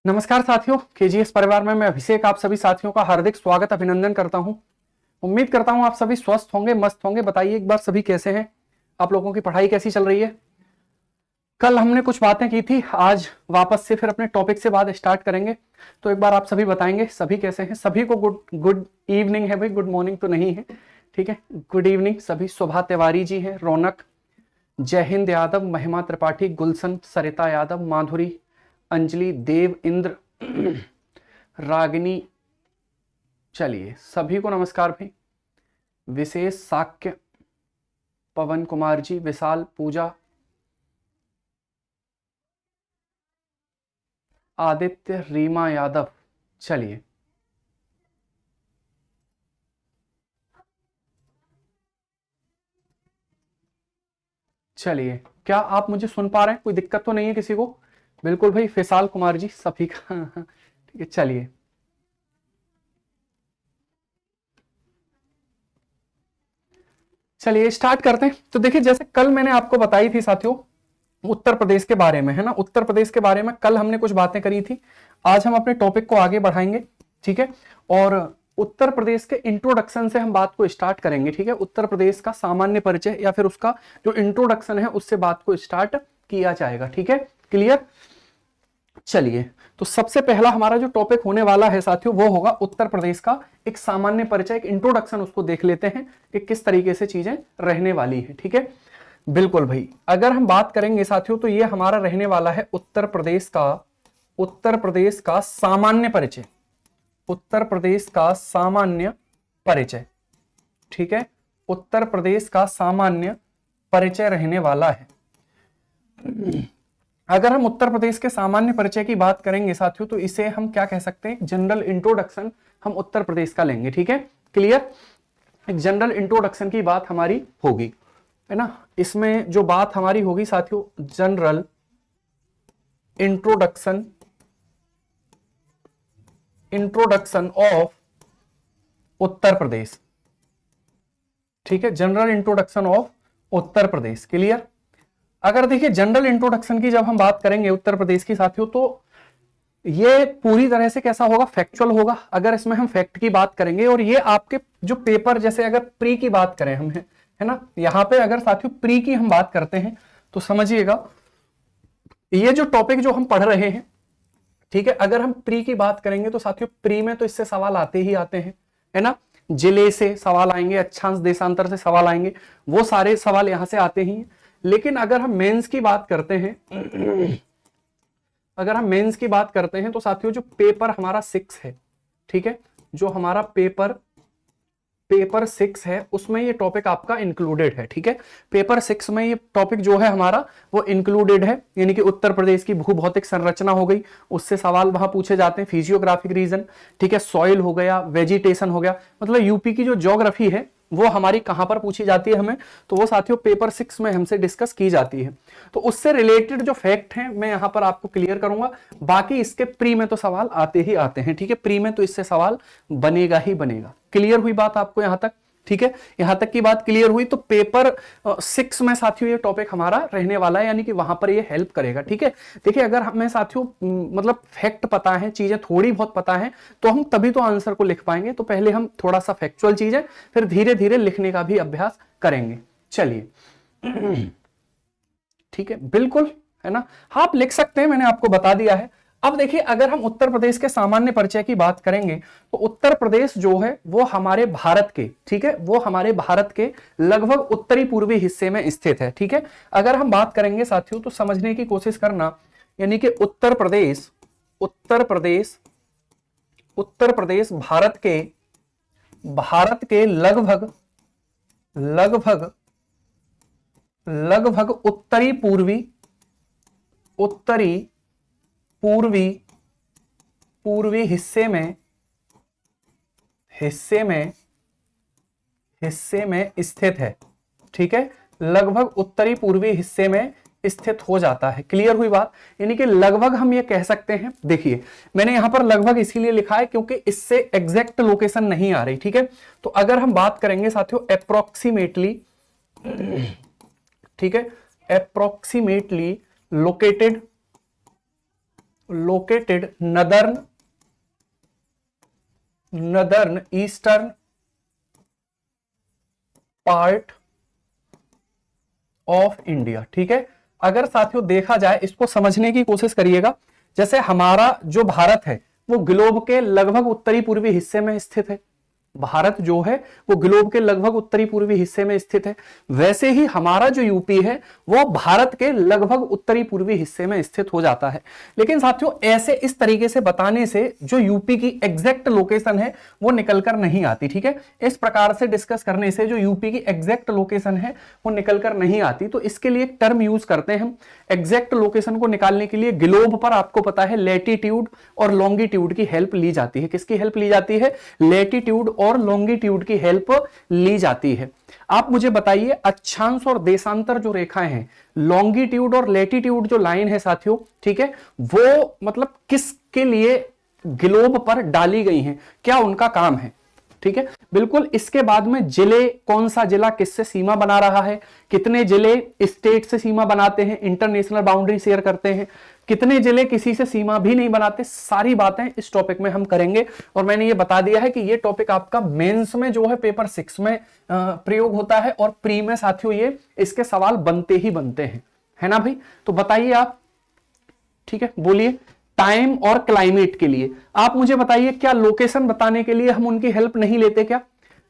नमस्कार साथियों, केजीएस परिवार में मैं अभिषेक आप सभी साथियों का हार्दिक स्वागत अभिनंदन करता हूं। उम्मीद करता हूं आप सभी स्वस्थ होंगे, मस्त होंगे। बताइए एक बार सभी कैसे हैं, आप लोगों की पढ़ाई कैसी चल रही है। कल हमने कुछ बातें की थी, आज वापस से फिर अपने टॉपिक से बात स्टार्ट करेंगे। तो एक बार आप सभी बताएंगे सभी कैसे हैं। सभी को गुड गुड इवनिंग है भाई, गुड मॉर्निंग तो नहीं है, ठीक है। गुड इवनिंग सभी। शोभा तिवारी जी हैं, रौनक, जय हिंद यादव, महिमा त्रिपाठी, गुलशन, सरिता यादव, माधुरी, अंजलि, देव इंद्र, रागिनी। चलिए सभी को नमस्कार भाई। विशेष, साक्य, पवन कुमार जी, विशाल, पूजा, आदित्य, रीमा यादव। चलिए चलिए, क्या आप मुझे सुन पा रहे हैं? कोई दिक्कत तो नहीं है किसी को? बिल्कुल भाई, विशाल कुमार जी सभी का ठीक है। चलिए चलिए स्टार्ट करते हैं। तो देखिए, जैसे कल मैंने आपको बताई थी साथियों उत्तर प्रदेश के बारे में, है ना। उत्तर प्रदेश के बारे में कल हमने कुछ बातें करी थी। आज हम अपने टॉपिक को आगे बढ़ाएंगे, ठीक है। और उत्तर प्रदेश के इंट्रोडक्शन से हम बात को स्टार्ट करेंगे, ठीक है। उत्तर प्रदेश का सामान्य परिचय या फिर उसका जो इंट्रोडक्शन है उससे बात को स्टार्ट किया जाएगा, ठीक है। क्लियर। चलिए, तो सबसे पहला हमारा जो टॉपिक होने वाला है साथियों वो होगा उत्तर प्रदेश का एक सामान्य परिचय, एक इंट्रोडक्शन। उसको देख लेते हैं कि किस तरीके से चीजें रहने वाली है, ठीक है। बिल्कुल भाई, अगर हम बात करेंगे साथियों तो ये हमारा रहने वाला है उत्तर प्रदेश का सामान्य परिचय। उत्तर प्रदेश का सामान्य परिचय, ठीक है। उत्तर प्रदेश का सामान्य परिचय रहने वाला है। अगर हम उत्तर प्रदेश के सामान्य परिचय की बात करेंगे साथियों तो इसे हम क्या कह सकते हैं, जनरल इंट्रोडक्शन हम उत्तर प्रदेश का लेंगे, ठीक है। क्लियर। एक जनरल इंट्रोडक्शन की बात हमारी होगी, है ना। इसमें जो बात हमारी होगी साथियों, general introduction of Uttar Pradesh, ठीक है। General introduction of Uttar Pradesh. Clear. अगर देखिए जनरल इंट्रोडक्शन की जब हम बात करेंगे उत्तर प्रदेश की साथियों तो ये पूरी तरह से कैसा होगा, फैक्चुअल होगा। अगर इसमें हम फैक्ट की बात करेंगे और ये आपके जो पेपर, जैसे अगर प्री की बात करें हम, है ना, यहां पे अगर साथियों प्री की हम बात करते हैं तो समझिएगा ये जो टॉपिक जो हम पढ़ रहे हैं, ठीक है, अगर हम प्री की बात करेंगे तो साथियों प्री में तो इससे सवाल आते ही आते हैं, है ना। जिले से सवाल आएंगे, अक्षांश देशांतर से सवाल आएंगे, वो सारे सवाल यहां से आते ही हैं। लेकिन अगर हम मेंस की बात करते हैं अगर हम मेंस की बात करते हैं तो साथियों जो पेपर हमारा 6 है, ठीक है, जो हमारा पेपर 6 है उसमें ये टॉपिक आपका इंक्लूडेड है, ठीक है। पेपर 6 में ये टॉपिक जो है हमारा वो इंक्लूडेड है, यानी कि उत्तर प्रदेश की भूभौतिक संरचना हो गई, उससे सवाल वहां पूछे जाते हैं। फिजियोग्राफिक रीजन, ठीक है, सॉइल हो गया, वेजिटेशन हो गया, मतलब यूपी की जो ज्योग्राफी है वो हमारी कहां पर पूछी जाती है हमें, तो वो साथियों पेपर 6 में हमसे डिस्कस की जाती है। तो उससे रिलेटेड जो फैक्ट हैं मैं यहां पर आपको क्लियर करूंगा। बाकी इसके प्री में तो सवाल आते ही आते हैं, ठीक है। प्री में तो इससे सवाल बनेगा ही बनेगा। क्लियर हुई बात आपको यहां तक, ठीक है। यहां तक की बात क्लियर हुई। तो पेपर 6 में साथियों ये टॉपिक हमारा रहने वाला है, यानी कि वहां पर ये हेल्प करेगा, ठीक है। देखिए अगर हमें साथियों मतलब फैक्ट पता है, चीजें थोड़ी बहुत पता है, तो हम तभी तो आंसर को लिख पाएंगे। तो पहले हम थोड़ा सा फैक्चुअल चीजें, फिर धीरे धीरे लिखने का भी अभ्यास करेंगे। चलिए ठीक है, बिल्कुल, है ना। आप लिख सकते हैं, मैंने आपको बता दिया है। अब देखिए अगर हम उत्तर प्रदेश के सामान्य परिचय की बात करेंगे तो उत्तर प्रदेश जो है वो हमारे भारत के, ठीक है, वो हमारे भारत के लगभग उत्तरी पूर्वी हिस्से में स्थित है, ठीक है। अगर हम बात करेंगे साथियों तो समझने की कोशिश करना, यानी कि उत्तर प्रदेश भारत के लगभग उत्तरी पूर्वी हिस्से में स्थित है, ठीक है। लगभग उत्तरी पूर्वी हिस्से में स्थित हो जाता है। क्लियर हुई बात। यानी कि लगभग हम ये कह सकते हैं। देखिए मैंने यहां पर लगभग इसीलिए लिखा है क्योंकि इससे एग्जैक्ट लोकेशन नहीं आ रही, ठीक है। तो अगर हम बात करेंगे साथियों अप्रोक्सीमेटली, ठीक है, approximately located located northern eastern part of India. ठीक है, अगर साथियों देखा जाए, इसको समझने की कोशिश करिएगा। जैसे हमारा जो भारत है वो ग्लोब के लगभग उत्तरी पूर्वी हिस्से में स्थित है। भारत जो है वो ग्लोब के लगभग उत्तरी पूर्वी हिस्से में स्थित है। वैसे ही हमारा जो यूपी है वो भारत के लगभग उत्तरी पूर्वी हिस्से में स्थित हो जाता है। लेकिन साथियों ऐसे इस तरीके से बताने से जो यूपी की एग्जैक्ट लोकेशन है वो निकल कर नहीं आती। ठीक है, इस प्रकार से डिस्कस करने से जो यूपी की एग्जैक्ट लोकेशन है वो निकल कर नहीं आती। तो इसके लिए एक टर्म यूज करते हैं हम एग्जैक्ट लोकेशन को निकालने के लिए। ग्लोब पर आपको पता है लैटिट्यूड और लॉन्गिट्यूड की हेल्प ली जाती है। किसकी हेल्प ली जाती है? लैटिट्यूड और लॉन्गिट्यूड की हेल्प ली जाती है। आप मुझे बताइए, अक्षांश और देशांतर जो रेखाएं हैं, लॉन्गिट्यूड और लैटिट्यूड जो लाइन है साथियों, ठीक है, वो मतलब किसके लिए ग्लोब पर डाली गई हैं, क्या उनका काम है? ठीक है, बिल्कुल। इसके बाद में जिले, कौन सा जिला किससे सीमा बना रहा है, कितने जिले स्टेट से सीमा बनाते हैं, इंटरनेशनल बाउंड्री शेयर करते हैं, कितने जिले किसी से सीमा भी नहीं बनाते, सारी बातें इस टॉपिक में हम करेंगे। और मैंने ये बता दिया है कि ये टॉपिक आपका मेंस में जो है पेपर 6 में प्रयोग होता है और प्री में साथियों ये इसके सवाल बनते ही बनते हैं, है ना भाई? तो बताइए आप, ठीक है, बोलिए। टाइम और क्लाइमेट के लिए आप मुझे बताइए, क्या लोकेशन बताने के लिए हम उनकी हेल्प नहीं लेते क्या?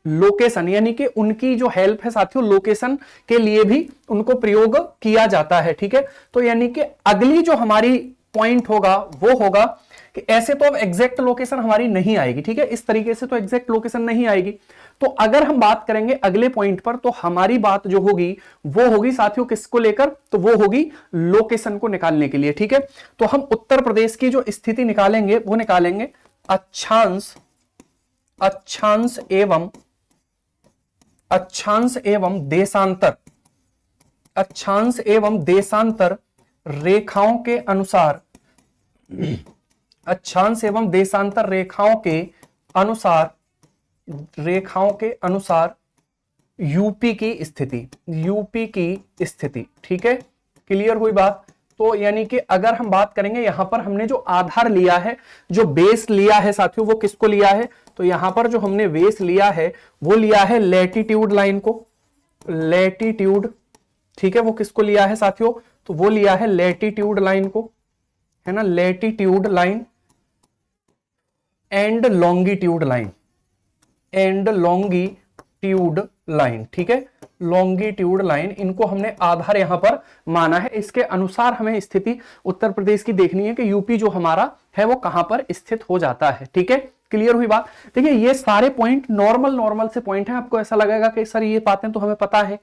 लोकेशन यानी कि उनकी जो हेल्प है साथियों, लोकेशन के लिए भी उनको प्रयोग किया जाता है। ठीक है, तो यानी कि अगली जो हमारी पॉइंट होगा वो होगा कि ऐसे तो अब एग्जैक्ट लोकेशन हमारी नहीं आएगी। ठीक है, इस तरीके से तो एग्जैक्ट लोकेशन नहीं आएगी। तो अगर हम बात करेंगे अगले पॉइंट पर, तो हमारी बात जो होगी वो होगी साथियों किसको लेकर? तो वो होगी लोकेशन को निकालने के लिए। ठीक है, तो हम उत्तर प्रदेश की जो स्थिति निकालेंगे वो निकालेंगे अक्षांश एवं देशांतर रेखाओं के अनुसार, अक्षांश एवं देशांतर रेखाओं के अनुसार यूपी की स्थिति। ठीक है, क्लियर हुई बात? तो यानी कि अगर हम बात करेंगे, यहां पर हमने जो आधार लिया है, जो बेस लिया है साथियों, वो किसको लिया है? तो यहां पर जो हमने बेस लिया है वो लिया है लैटिट्यूड लाइन को, लैटिट्यूड। ठीक है, वो किसको लिया है साथियों? तो वो लिया है लैटिट्यूड लाइन को, है ना, latitude line and longitude line. ठीक है, लॉन्गिट्यूड लाइन, इनको हमने आधार यहां पर माना है। इसके अनुसार हमें स्थिति उत्तर प्रदेश की देखनी है कि यूपी जो हमारा है वो कहां पर स्थित हो जाता है। ठीक है, क्लियर हुई बात? देखिए ये सारे पॉइंट नॉर्मल से पॉइंट हैं। आपको ऐसा लगेगा कि सर ये बातें तो हमें पता है,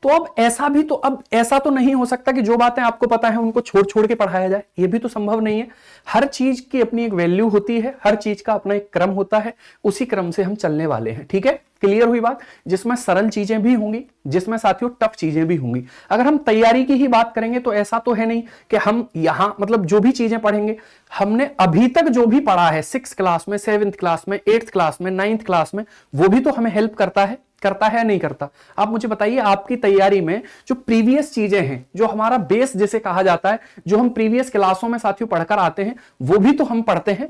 तो अब ऐसा तो नहीं हो सकता कि जो बातें आपको पता है उनको छोड़ के पढ़ाया जाए, ये भी तो संभव नहीं है। हर चीज की अपनी एक वैल्यू होती है, हर चीज का अपना एक क्रम होता है, उसी क्रम से हम चलने वाले हैं। ठीक है, क्लियर हुई बात? जिसमें सरल चीजें भी होंगी, जिसमें साथियों टफ चीजें भी होंगी। अगर हम तैयारी की ही बात करेंगे तो ऐसा तो है नहीं कि हम यहां मतलब जो भी चीजें पढ़ेंगे, हमने अभी तक जो भी पढ़ा है 6th क्लास में, 7th क्लास में, 8th क्लास में, 9th क्लास में, वो भी तो हमें हेल्प करता है या नहीं करता? आप मुझे बताइए, आपकी तैयारी में जो प्रीवियस चीजें हैं, जो हमारा बेस जिसे कहा जाता है, जो हम प्रीवियस क्लासों में साथियों पढ़कर आते हैं, वो भी तो हम पढ़ते हैं,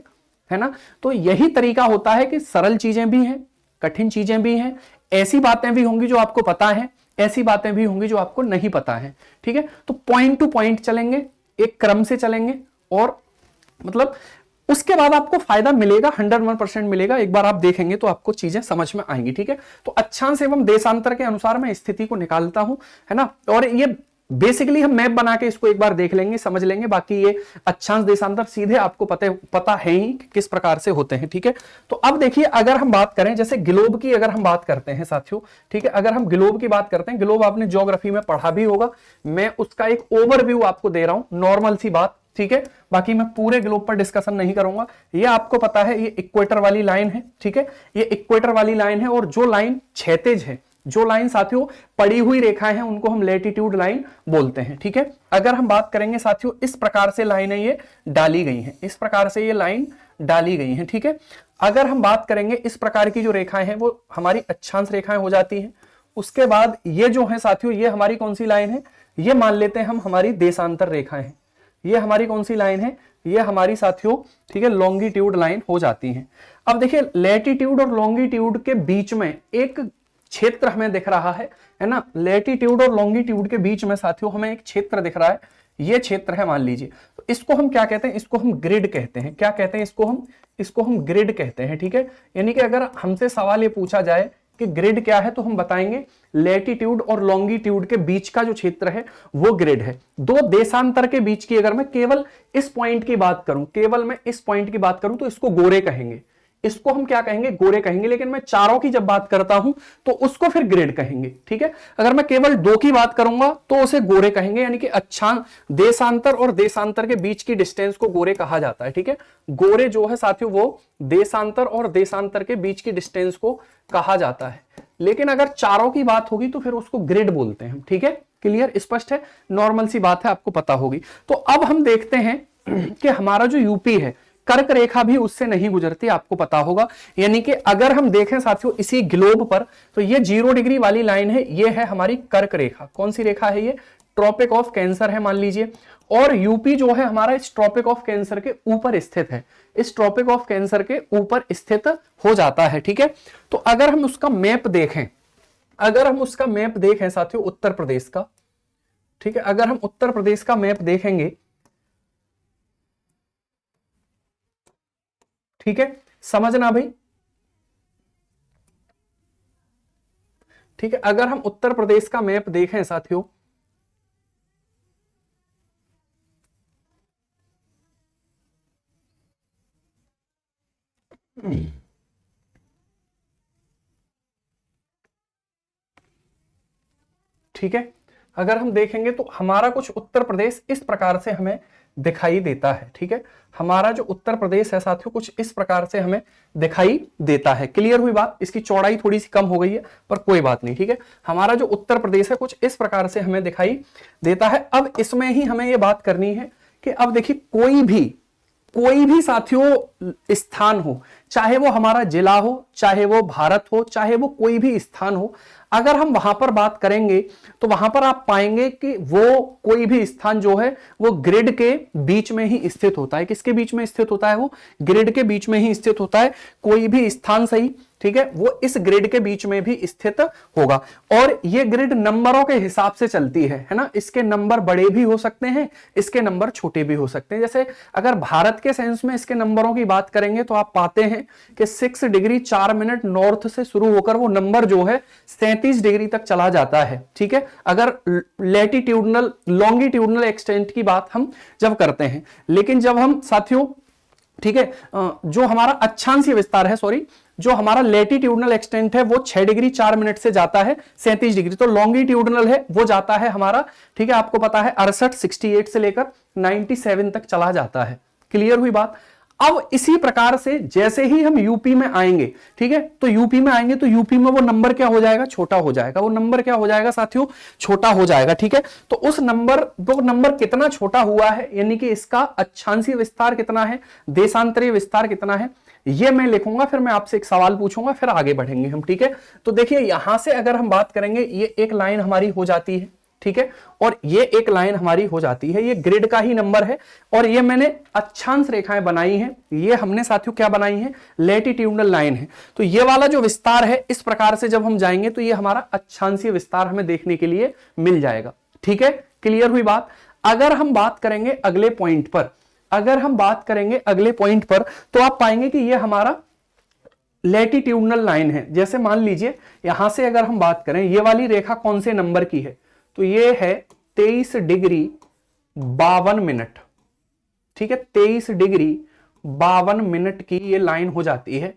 है ना? तो यही तरीका होता है कि सरल चीजें भी हैं, कठिन चीजें भी हैं, ऐसी बातें भी होंगी जो आपको पता है, ऐसी बातें भी होंगी जो आपको नहीं पता है। ठीक है, तो पॉइंट टू पॉइंट चलेंगे, एक क्रम से चलेंगे, और मतलब उसके बाद आपको फायदा मिलेगा, 101% मिलेगा। एक बार आप देखेंगे तो आपको चीजें समझ में आएंगी। ठीक है, तो अक्षांश एवं देशांतर के अनुसार मैं स्थिति को निकालता हूं, है ना। और ये बेसिकली हम मैप बना के इसको एक बार देख लेंगे, समझ लेंगे। बाकी ये अक्षांश देशांतर सीधे आपको पता है ही कि किस प्रकार से होते हैं। ठीक है, तो अब देखिए, अगर हम बात करें जैसे ग्लोब की, अगर हम बात करते हैं साथियों, ठीक है, अगर हम ग्लोब की बात करते हैं, ग्लोब आपने ज्योग्राफी में पढ़ा भी होगा, मैं उसका एक ओवरव्यू आपको दे रहा हूं, नॉर्मल सी बात। ठीक है, बाकी मैं पूरे ग्लोब पर डिस्कशन नहीं करूंगा। ये आपको पता है, ये इक्वेटर वाली लाइन है। ठीक है, ये इक्वेटर वाली लाइन है, और जो लाइन क्षैतिज है, जो लाइन साथियों पड़ी हुई रेखाएं हैं, उनको हम लैटिट्यूड लाइन बोलते हैं। ठीक है, अगर हम बात करेंगे साथियों, इस प्रकार से लाइनें ये डाली गई हैं, इस प्रकार से ये लाइन डाली गई हैं। ठीक है, अगर हम बात करेंगे इस प्रकार की जो रेखाएं हैं वो हमारी अक्षांश रेखाएं हो जाती हैं। उसके बाद ये जो है साथियों, ये हमारी कौन सी लाइन है? ये मान लेते हैं हम हमारी देशांतर रेखाएं हैं। ये हमारी कौन सी लाइन है, ये हमारी साथियों ठीक है लॉन्गिट्यूड लाइन हो जाती है। अब देखिए लैटिट्यूड और लॉन्गिट्यूड के बीच में एक क्षेत्र हमें दिख रहा है ना, लैटिट्यूड और लॉन्गिट्यूड के बीच में साथियों हमें एक क्षेत्र दिख रहा है, ये क्षेत्र है मान लीजिए, तो इसको हम क्या कहते हैं, इसको हम ग्रिड कहते हैं। क्या कहते हैं इसको हम ग्रिड कहते हैं, ठीक है। यानी कि अगर हमसे सवाल ये पूछा जाए कि ग्रिड क्या है, तो हम बताएंगे लैटिट्यूड और लॉन्गिट्यूड के बीच का जो क्षेत्र है वो ग्रिड है। दो देशांतर के बीच की अगर मैं केवल इस पॉइंट की बात करूं, केवल मैं इस पॉइंट की बात करूं, तो इसको गोरे कहेंगे, इसको हम क्या कहेंगे, गोरे कहेंगे। लेकिन मैं चारों की जब बात करता हूं तो उसको फिर ग्रिड कहेंगे, ठीक है। अगर मैं केवल दो की बात करूंगा तो उसे गोरे कहेंगे, यानी कि अच्छा देशांतर और देशांतर के बीच की डिस्टेंस को गोरे कहा जाता है, ठीक है। गोरे जो है साथियों वो देशांतर और देशांतर के बीच की डिस्टेंस को कहा जाता है। लेकिन अगर चारों की बात होगी तो फिर उसको ग्रिड बोलते हैं, ठीक है। क्लियर, स्पष्ट है, नॉर्मल सी बात है, आपको पता होगी। तो अब हम देखते हैं कि हमारा जो यूपी है कर्क रेखा भी उससे नहीं गुजरती, आपको पता होगा। यानी कि अगर हम देखें साथियों इसी ग्लोब पर, तो ये 0 डिग्री वाली लाइन है, ये है हमारी कर्क रेखा। कौन सी रेखा है ये, ट्रॉपिक ऑफ कैंसर है मान लीजिए, और यूपी जो है हमारा इस ट्रॉपिक ऑफ कैंसर के ऊपर स्थित है, इस ट्रॉपिक ऑफ कैंसर के ऊपर स्थित हो जाता है, ठीक है। तो अगर हम उसका मैप देखें, अगर हम उसका मैप देखें साथियों उत्तर प्रदेश का, ठीक है, अगर हम उत्तर प्रदेश का मैप देखेंगे, ठीक है, समझना भाई, ठीक है। अगर हम उत्तर प्रदेश का मैप देखें साथियों, ठीक है, अगर हम देखेंगे तो हमारा कुछ उत्तर प्रदेश इस प्रकार से हमें दिखाई देता है, ठीक है। हमारा जो उत्तर प्रदेश है साथियों कुछ इस प्रकार से हमें दिखाई देता है। क्लियर हुई बात, इसकी चौड़ाई थोड़ी सी कम हो गई है पर कोई बात नहीं, ठीक है। हमारा जो उत्तर प्रदेश है कुछ इस प्रकार से हमें दिखाई देता है। अब इसमें ही हमें यह बात करनी है कि अब देखिए कोई भी साथियों स्थान हो, चाहे वो हमारा जिला हो, चाहे वो भारत हो, चाहे वो कोई भी स्थान हो, अगर हम वहां पर बात करेंगे तो वहां पर आप पाएंगे कि वो कोई भी स्थान जो है वो ग्रिड के बीच में ही स्थित होता है। किसके बीच में स्थित होता है, वो ग्रिड के बीच में ही स्थित होता है। कोई भी स्थान सही, ठीक है, वो इस ग्रिड के बीच में भी स्थित होगा। और ये ग्रिड नंबरों के हिसाब से चलती है ना। इसके नंबर बड़े भी हो सकते हैं, इसके नंबर छोटे भी हो सकते हैं। जैसे अगर भारत के सेंस में इसके नंबरों की बात करेंगे तो आप पाते हैं कि 6 डिग्री 4 मिनट नॉर्थ से शुरू होकर वो नंबर जो है 37 डिग्री तक चला जाता है, ठीक है। अगर लैटिट्यूडनल लॉन्गिट्यूडनल एक्सटेंट की बात हम जब करते हैं, लेकिन जब हम साथियों, ठीक है, जो हमारा अक्षांशीय विस्तार है, सॉरी, जो हमारा लैटिट्यूडनल एक्सटेंट है वो 6 डिग्री 4 मिनट से जाता है 37 डिग्री, तो लॉन्गिट्यूडनल है वो जाता है हमारा, ठीक है, आपको पता है 68 से लेकर 97 तक चला जाता है। क्लियर हुई बात। अब इसी प्रकार से जैसे ही हम यूपी में आएंगे, ठीक है, तो यूपी में आएंगे तो यूपी में वो नंबर क्या हो जाएगा, छोटा हो जाएगा। वो नंबर क्या हो जाएगा साथियों, छोटा हो जाएगा, ठीक है। तो उस नंबर, वो नंबर कितना छोटा हुआ है, यानी कि इसका अक्षांशीय विस्तार कितना है, देशांतरीय विस्तार कितना है, ये मैं लिखूंगा, फिर मैं आपसे एक सवाल पूछूंगा, फिर आगे बढ़ेंगे हम, ठीक है। तो देखिए यहां से अगर हम बात करेंगे, ये एक लाइन हमारी हो जाती है, ठीक है, और ये एक लाइन हमारी हो जाती है, ये ग्रिड का ही नंबर है। और ये मैंने अक्षांश रेखाएं बनाई हैं, ये हमने साथियों क्या बनाई है, लैटिट्यूडनल लाइन है। तो ये वाला जो विस्तार है इस प्रकार से जब हम जाएंगे तो ये हमारा अक्षांशीय विस्तार हमें देखने के लिए मिल जाएगा, ठीक है। क्लियर हुई बात। अगर हम बात करेंगे अगले पॉइंट पर, अगर हम बात करेंगे अगले पॉइंट पर, तो आप पाएंगे कि ये हमारा लैटिट्यूडनल लाइन है। जैसे मान लीजिए यहां से अगर हम बात करें, ये वाली रेखा कौन से नंबर की है, तो ये है 23 डिग्री 52 मिनट, ठीक है, 23 डिग्री 52 मिनट की ये लाइन हो जाती है।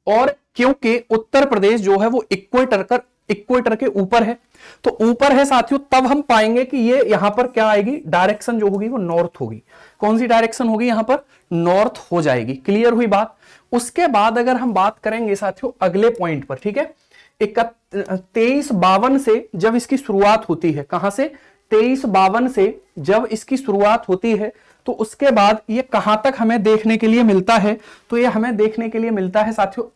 और क्योंकि उत्तर प्रदेश जो है वो इक्वेटर के ऊपर है, तो ऊपर है साथियों, तब हम पाएंगे कि ये यहां पर क्या आएगी, डायरेक्शन जो होगी वो नॉर्थ होगी। कौन सी डायरेक्शन होगी, यहां पर नॉर्थ हो जाएगी। क्लियर हुई बात। उसके बाद अगर हम बात करेंगे साथियों अगले पॉइंट पर, ठीक है, 2352 से जब इसकी शुरुआत होती है, कहां से, 2352 से जब इसकी शुरुआत होती है, तो उसके बाद ये कहां तक हमें देखने के लिए मिलता है, तो ये हमें देखने के लिए मिलता है साथियों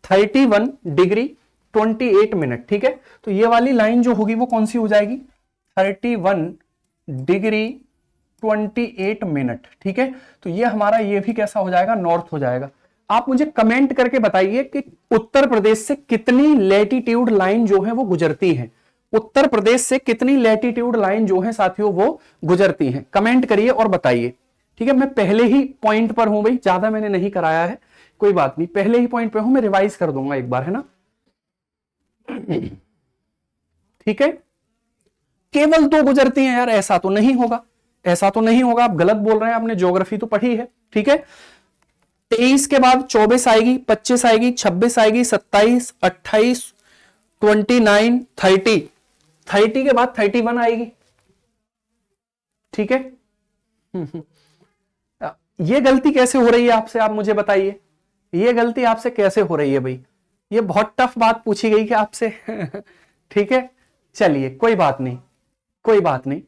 31 डिग्री 28 मिनट, ठीक है। तो ये वाली लाइन जो होगी वो कौन सी हो जाएगी, 31 डिग्री 28 मिनट। ठीक है, तो ये हमारा ये भी कैसा हो जाएगा, नॉर्थ हो जाएगा। आप मुझे कमेंट करके बताइए कि उत्तर प्रदेश से कितनी लैटिट्यूड लाइन जो है वो गुजरती है, उत्तर प्रदेश से कितनी लैटिट्यूड लाइन जो है साथियों वो गुजरती हैं, कमेंट करिए और बताइए। ठीक है, मैं पहले ही पॉइंट पर हूं भाई, ज्यादा मैंने नहीं कराया है, कोई बात नहीं, पहले ही पॉइंट पे हूं, मैं रिवाइज कर दूंगा एक बार, है ना। ठीक है, केवल 2 गुजरती हैं यार, ऐसा तो नहीं होगा, ऐसा तो नहीं होगा, आप गलत बोल रहे हैं, आपने ज्योग्राफी तो पढ़ी है। ठीक है, 23 के बाद 24 आएगी, 25 आएगी, 26 आएगी, 27, 28, 29, 30, 30 के बाद 31 आएगी। ठीक है, ये गलती कैसे हो रही है आपसे, आप मुझे बताइए, ये गलती आपसे कैसे हो रही है भाई, ये बहुत टफ बात पूछी गई क्या आपसे। ठीक है, चलिए कोई बात नहीं, कोई बात नहीं,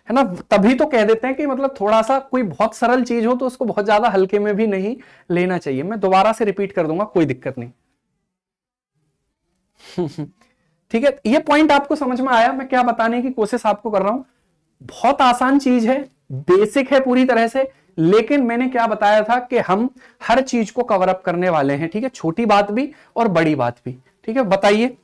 है ना। तभी तो कह देते हैं कि मतलब थोड़ा सा कोई बहुत सरल चीज हो तो उसको बहुत ज्यादा हल्के में भी नहीं लेना चाहिए। मैं दोबारा से रिपीट कर दूंगा, कोई दिक्कत नहीं। ठीक है, ये पॉइंट आपको समझ में आया, मैं क्या बताने की कोशिश आपको कर रहा हूं। बहुत आसान चीज है, बेसिक है पूरी तरह से, लेकिन मैंने क्या बताया था कि हम हर चीज को कवर अप करने वाले हैं। ठीक है, छोटी बात भी और बड़ी बात भी। ठीक है, बताइए,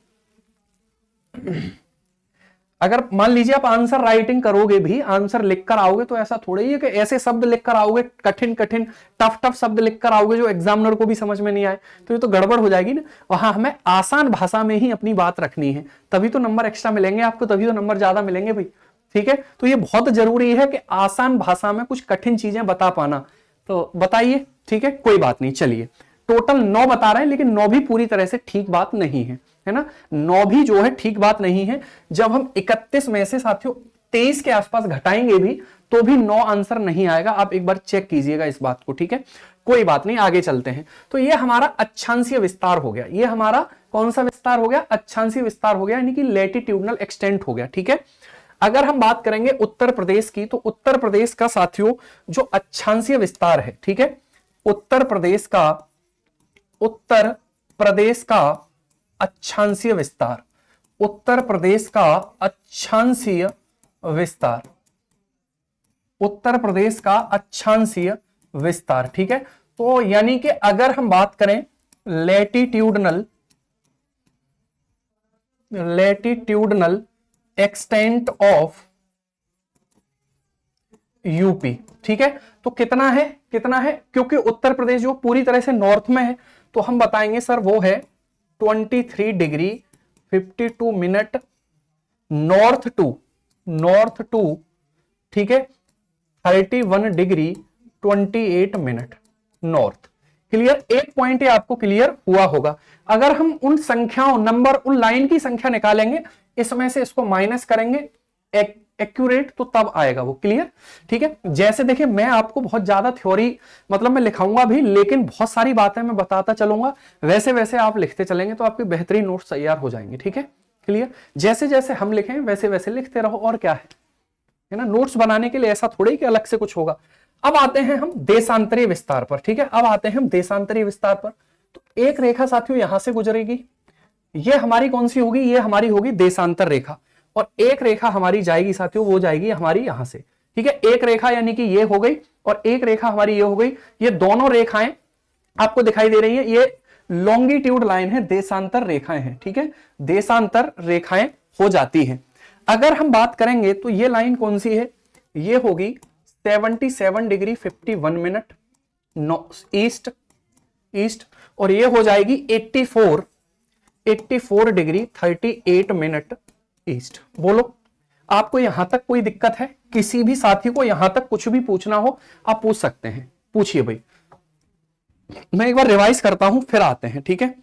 अगर मान लीजिए आप आंसर राइटिंग करोगे भी, आंसर लिखकर आओगे, तो ऐसा थोड़ा ही है कि ऐसे शब्द लिखकर आओगे, कठिन कठिन टफ टफ शब्द लिखकर आओगे जो एग्जामिनर को भी समझ में नहीं आए, तो ये तो गड़बड़ हो जाएगी ना। वहां हमें आसान भाषा में ही अपनी बात रखनी है, तभी तो नंबर एक्स्ट्रा मिलेंगे आपको, तभी तो नंबर ज्यादा मिलेंगे भाई। ठीक है, तो ये बहुत जरूरी है कि आसान भाषा में कुछ कठिन चीजें बता पाना। तो बताइए, ठीक है, कोई बात नहीं। चलिए, टोटल 9 बता रहे हैं, लेकिन 9 भी पूरी तरह से ठीक बात नहीं है ना, 9 भी जो है ठीक बात नहीं है। जब हम 31 में से साथियों 23 के आसपास घटाएंगे भी तो भी 9 आंसर नहीं आएगा, आप एक बार चेक कीजिएगा इस बात को। ठीक है, कोई बात नहीं, आगे चलते हैं। तो ये हमारा अक्षांशीय विस्तार हो गया, ये हमारा कौन सा विस्तार हो गया, अक्षांशीय विस्तार हो गया, यानी कि लैटिट्यूडनल एक्सटेंट हो गया। ठीक है, अगर हम बात करेंगे उत्तर प्रदेश की, तो उत्तर प्रदेश का साथियों जो अक्षांशीय विस्तार है, ठीक है, उत्तर प्रदेश का अक्षांशीय विस्तार, उत्तर प्रदेश का अक्षांशीय विस्तार, उत्तर प्रदेश का अक्षांशीय विस्तार। ठीक है, तो यानी कि अगर हम बात करें लैटिट्यूडनल एक्सटेंट ऑफ यूपी, ठीक है, तो कितना है, क्योंकि उत्तर प्रदेश जो पूरी तरह से नॉर्थ में है, तो हम बताएंगे सर वो है 23 डिग्री 52 मिनट नॉर्थ टू, ठीक है, 31 डिग्री 28 मिनट नॉर्थ। क्लियर, एक पॉइंट ये आपको क्लियर हुआ होगा। अगर हम उन संख्याओं, नंबर, उन लाइन की संख्या निकालेंगे, इसमें से इसको माइनस करेंगे एक्यूरेट, तो तब आएगा वो। क्लियर, ठीक है। जैसे देखिए, मैं आपको बहुत ज्यादा थ्योरी मतलब मैं लिखाऊंगा भी, लेकिन बहुत सारी बातें मैं बताता चलूंगा, वैसे वैसे आप लिखते चलेंगे तो आपके बेहतरीन नोट्स तैयार हो जाएंगे। ठीक है, क्लियर, जैसे जैसे हम लिखें वैसे वैसे लिखते रहो, और क्या है ना। नोट्स बनाने के लिए ऐसा थोड़ी कि अलग से कुछ होगा। अब आते हैं हम देशांतरीय विस्तार पर। ठीक है, अब आते हैं हम देशांतरीय विस्तार पर। तो एक रेखा साथियों यहां से गुजरेगी, ये हमारी कौन सी होगी, ये हमारी होगी देशांतर रेखा, और एक रेखा हमारी जाएगी साथियों, वो जाएगी हमारी यहां से। ठीक है, एक रेखा यानी कि ये हो गई, और एक रेखा हमारी ये हो गई। ये दोनों रेखाएं आपको दिखाई दे रही है, ये लॉन्गिट्यूड लाइन है, देशांतर रेखाएं हैं। ठीक है, देशांतर रेखाएं हो जाती हैं। अगर हम बात करेंगे तो ये लाइन कौन सी है, ये होगी 77 डिग्री 51 मिनट ईस्ट, और ये हो जाएगी 84 डिग्री 38 मिनट ईस्ट। बोलो, आपको यहां तक कोई दिक्कत है? किसी भी साथी को यहां तक कुछ भी पूछना हो आप पूछ सकते हैं, पूछिए भाई। मैं एक बार रिवाइज करता हूं, फिर आते हैं। ठीक है,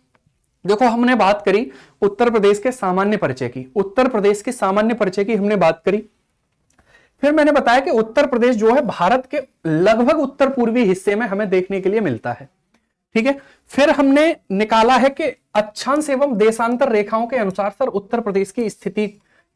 देखो हमने बात करी उत्तर प्रदेश के सामान्य परिचय की, उत्तर प्रदेश के सामान्य परिचय की हमने बात करी। फिर मैंने बताया कि उत्तर प्रदेश जो है भारत के लगभग उत्तर पूर्वी हिस्से में हमें देखने के लिए मिलता है। ठीक है, फिर हमने निकाला है कि अक्षांश एवं देशांतर रेखाओं के अनुसार सर उत्तर प्रदेश की स्थिति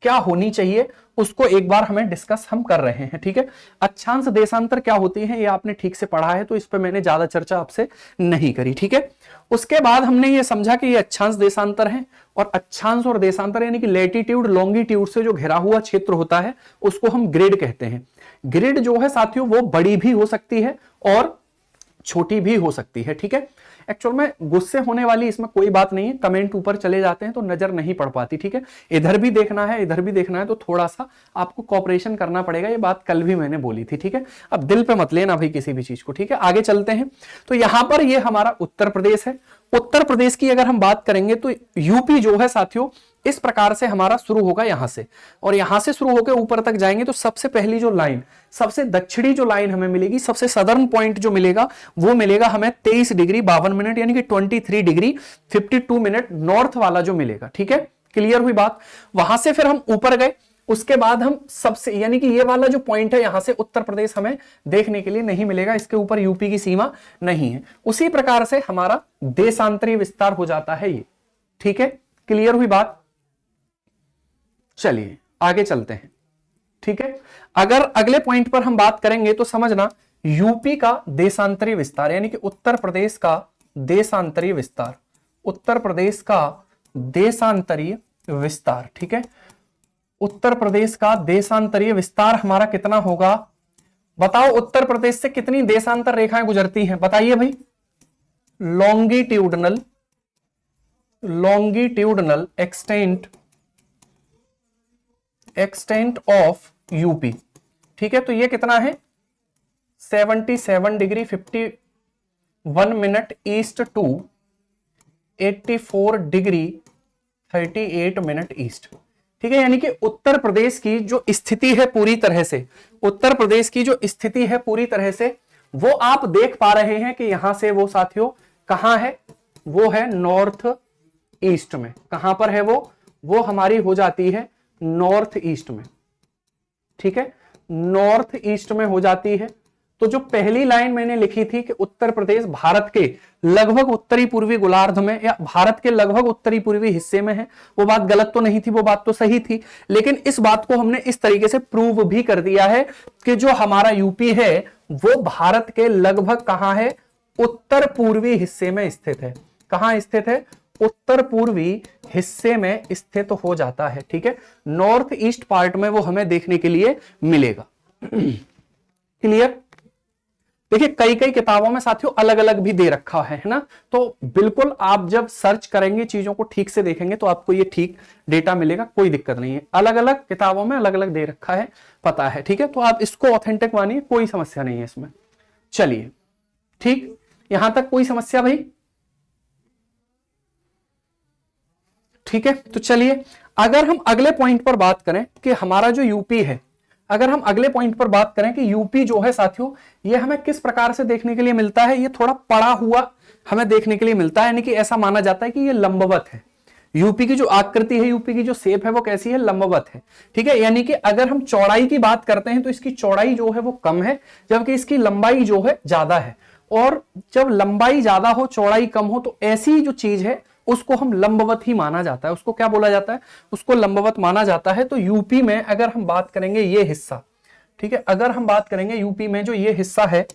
क्या होनी चाहिए उसको एक बार हमें डिस्कस हम कर रहे हैं, ठीक है। अक्षांश देशांतर क्या होती है ये आपने ठीक से पढ़ा है, तो इस पर मैंने ज्यादा चर्चा आपसे नहीं करी, ठीक है। उसके बाद हमने ये समझा कि ये अक्षांश देशांतर है, और अक्षांश और देशांतर यानी कि लैटिट्यूड लॉन्गिट्यूड से जो घिरा हुआ क्षेत्र होता है उसको हम ग्रिड कहते हैं। ग्रिड जो है साथियों वो बड़ी भी हो सकती है और छोटी भी हो सकती है, ठीक है। एक्चुअल में गुस्से होने वाली इसमें कोई बात नहीं है, कमेंट ऊपर चले जाते हैं तो नजर नहीं पड़ पाती, ठीक है। इधर भी देखना है इधर भी देखना है, तो थोड़ा सा आपको कॉपरेशन करना पड़ेगा, ये बात कल भी मैंने बोली थी, ठीक है। अब दिल पे मत लेना भाई किसी भी चीज को, ठीक है। आगे चलते हैं, तो यहां पर ये हमारा उत्तर प्रदेश है। उत्तर प्रदेश की अगर हम बात करेंगे तो यूपी जो है साथियों इस प्रकार से हमारा शुरू होगा यहां से, और यहां से शुरू होकर ऊपर तक जाएंगे तो सबसे पहली जो लाइन, सबसे दक्षिणी जो लाइन हमें मिलेगी, सबसे सदर्न पॉइंट जो मिलेगा वो मिलेगा हमें 23 डिग्री 52 मिनट यानी कि 23 डिग्री 52 मिनट नॉर्थ वाला जो मिलेगा, ठीक है। क्लियर हुई बात। वहां से फिर हम ऊपर गए, उसके बाद हम सबसे यानी कि ये वाला जो पॉइंट है यहां से उत्तर प्रदेश हमें देखने के लिए नहीं मिलेगा, इसके ऊपर यूपी की सीमा नहीं है। उसी प्रकार से हमारा देशांतरीय विस्तार हो जाता है ये, ठीक है। क्लियर हुई बात। चलिए आगे चलते हैं, ठीक है। अगर अगले पॉइंट पर हम बात करेंगे तो समझना यूपी का देशांतरीय विस्तार यानी कि उत्तर प्रदेश का देशांतरीय विस्तार, उत्तर प्रदेश का देशांतरीय विस्तार, ठीक है। उत्तर प्रदेश का देशांतरीय विस्तार हमारा कितना होगा बताओ। उत्तर प्रदेश से कितनी देशांतर रेखाएं गुजरती हैं बताइए भाई। Longitudinal longitudinal extent of UP, ठीक है। तो ये कितना है 77 degree 51 minute east to 84 degree 38 minute east, ठीक है। यानी कि उत्तर प्रदेश की जो स्थिति है पूरी तरह से, उत्तर प्रदेश की जो स्थिति है पूरी तरह से वो आप देख पा रहे हैं कि यहां से वो साथियों कहां है, वो है नॉर्थ ईस्ट में। कहां पर है वो हमारी हो जाती है नॉर्थ ईस्ट में, ठीक है। नॉर्थ ईस्ट में हो जाती है। तो जो पहली लाइन मैंने लिखी थी कि उत्तर प्रदेश भारत के लगभग उत्तरी पूर्वी गोलार्ध में या भारत के लगभग उत्तरी पूर्वी हिस्से में है, वो बात गलत तो नहीं थी, वो बात तो सही थी। लेकिन इस बात को हमने इस तरीके से प्रूव भी कर दिया है कि जो हमारा यूपी है वो भारत के लगभग कहां है, उत्तर पूर्वी हिस्से में स्थित है। कहां स्थित है, उत्तर पूर्वी हिस्से में स्थित हो जाता है, ठीक है। नॉर्थ ईस्ट पार्ट में वो हमें देखने के लिए मिलेगा। क्लियर। देखिए कई कई किताबों में साथियों अलग अलग भी दे रखा है ना, तो बिल्कुल आप जब सर्च करेंगे चीजों को ठीक से देखेंगे तो आपको ये ठीक डेटा मिलेगा, कोई दिक्कत नहीं है। अलग अलग किताबों में अलग अलग दे रखा है, पता है, ठीक है। तो आप इसको ऑथेंटिक मानिए, कोई समस्या नहीं है इसमें। चलिए ठीक, यहां तक कोई समस्या भाई, ठीक है। तो चलिए अगर हम अगले पॉइंट पर बात करें कि हमारा जो यूपी है, अगर हम अगले पॉइंट पर बात करें कि यूपी जो है साथियों ये हमें किस प्रकार से देखने के लिए मिलता है, ये थोड़ा पड़ा हुआ हमें देखने के लिए मिलता है, यानी कि ऐसा माना जाता है कि ये लंबवत है। यूपी की जो आकृति है, यूपी की जो शेप है वो कैसी है, लंबवत है, ठीक है। यानी कि अगर हम चौड़ाई की बात करते हैं तो इसकी चौड़ाई जो है वो कम है, जबकि इसकी लंबाई जो है ज्यादा है। और जब लंबाई ज्यादा हो चौड़ाई कम हो तो ऐसी जो चीज है उसको हम लंबवत ही माना जाता है। उसको क्या बोला जाता है, उसको लंबवत माना जाता है। तो यूपी में अगर हम बात करेंगे ये हिस्सा, ठीक है, अगर हम बात करेंगे यूपी में जो ये हिस्सा है,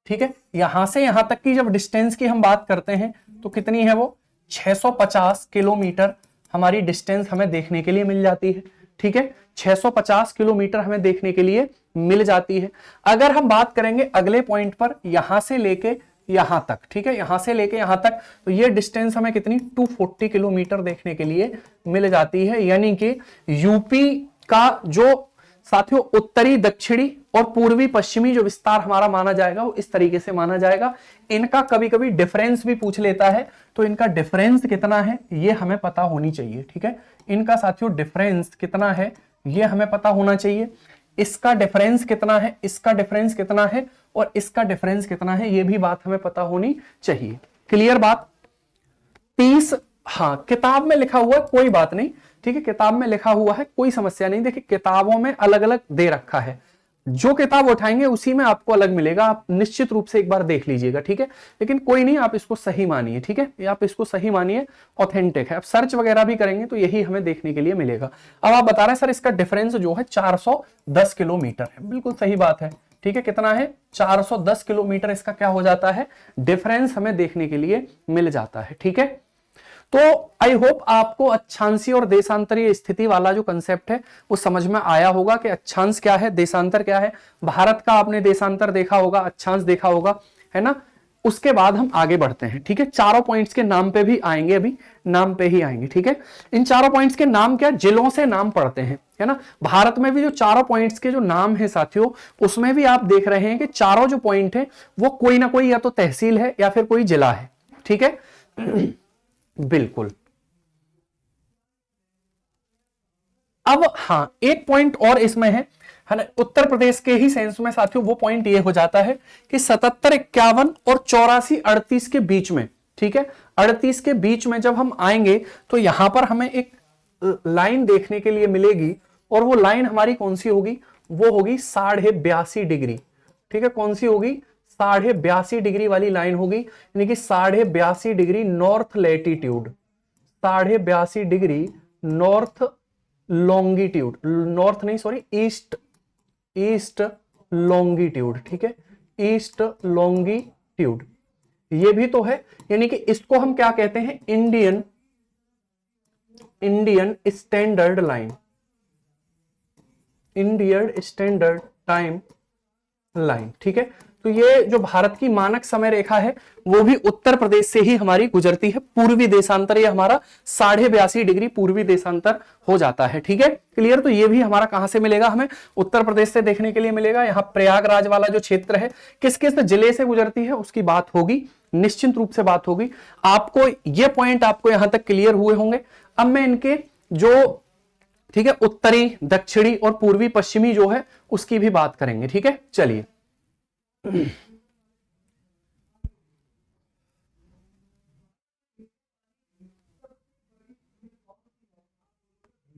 ठीक है, यहां से यहां तक की जब डिस्टेंस की हम बात करते हैं तो कितनी है वो 650 किलोमीटर हमारी डिस्टेंस हमें देखने के लिए मिल जाती है, ठीक है। 650 किलोमीटर हमें देखने के लिए मिल जाती है। अगर हम बात करेंगे अगले पॉइंट पर यहां से लेके यहां तक, ठीक है, यहां से लेके यहां तक, तो ये डिस्टेंस हमें कितनी 240 किलोमीटर देखने के लिए मिल जाती है। यानी कि यूपी का जो साथियों उत्तरी दक्षिणी और पूर्वी पश्चिमी जो विस्तार हमारा माना जाएगा वो इस तरीके से माना जाएगा। इनका कभी कभी डिफरेंस भी पूछ लेता है, तो इनका डिफरेंस कितना है ये हमें पता होनी चाहिए, ठीक है। इनका साथियों डिफरेंस कितना है ये हमें पता होना चाहिए। इसका डिफरेंस कितना है, इसका डिफरेंस कितना है और इसका डिफरेंस कितना है, ये भी बात हमें पता होनी चाहिए। क्लियर बात। 30, हाँ किताब में लिखा हुआ है कोई बात नहीं, ठीक है, किताब में लिखा हुआ है कोई समस्या नहीं। देखिए किताबों में अलग अलग दे रखा है, जो किताब उठाएंगे उसी में आपको अलग मिलेगा, आप निश्चित रूप से एक बार देख लीजिएगा, ठीक है। लेकिन कोई नहीं, आप इसको सही मानिए, ठीक है, ये आप इसको सही मानिए, ऑथेंटिक है। आप सर्च वगैरह भी करेंगे तो यही हमें देखने के लिए मिलेगा। अब आप बता रहे हैं सर इसका डिफरेंस जो है 410 किलोमीटर है, बिल्कुल सही बात है, ठीक है। कितना है? 410 किलोमीटर इसका क्या हो जाता है, डिफरेंस हमें देखने के लिए मिल जाता है, ठीक है। तो आई होप आपको अक्षांशीय और देशांतरीय स्थिति वाला जो कंसेप्ट है वो समझ में आया होगा कि अक्षांश क्या है, देशांतर क्या है। भारत का आपने देशांतर देखा होगा, अक्षांश देखा होगा, है ना। उसके बाद हम आगे बढ़ते हैं, ठीक है। चारों पॉइंट्स के नाम पे भी आएंगे, अभी नाम पे ही आएंगे, ठीक है। इन चारों पॉइंट्स के नाम क्या, जिलों से नाम पढ़ते हैं, है ना। भारत में भी जो चारों पॉइंट्स के जो नाम है साथियों, उसमें भी आप देख रहे हैं कि चारों जो पॉइंट है वो कोई ना कोई या तो तहसील है या फिर कोई जिला है, ठीक है। बिल्कुल। अब हाँ, एक पॉइंट और इसमें है ना, उत्तर प्रदेश के ही सेंस में साथियों वो पॉइंट ये हो जाता है कि 77, 51 और 84, 38 के बीच में, ठीक है, 38 के बीच में जब हम आएंगे तो यहां पर हमें एक लाइन देखने के लिए मिलेगी, और वो लाइन हमारी कौन सी होगी, वो होगी 82.5 डिग्री, ठीक है। कौन सी होगी? 82.5 डिग्री वाली लाइन होगी, यानी कि 82.5 degree north latitude, 82.5 degree north longitude, north नहीं सॉरी, ईस्ट लॉन्गिट्यूड, ठीक है, ईस्ट लॉन्गिट्यूड, ये भी तो है। यानी कि इसको हम क्या कहते हैं, Indian standard line, Indian standard time line, ठीक है। तो ये जो भारत की मानक समय रेखा है वो भी उत्तर प्रदेश से ही हमारी गुजरती है, पूर्वी देशांतर, ये हमारा 82.5 डिग्री पूर्वी देशांतर हो जाता है, ठीक है। क्लियर? तो ये भी हमारा कहां से मिलेगा, हमें उत्तर प्रदेश से देखने के लिए मिलेगा। यहाँ प्रयागराज वाला जो क्षेत्र है किस किस जिले से गुजरती है उसकी बात होगी, निश्चित रूप से बात होगी। आपको ये पॉइंट आपको यहां तक क्लियर हुए होंगे। अब मैं इनके जो, ठीक है, उत्तरी, दक्षिणी और पूर्वी पश्चिमी जो है उसकी भी बात करेंगे, ठीक है। चलिए,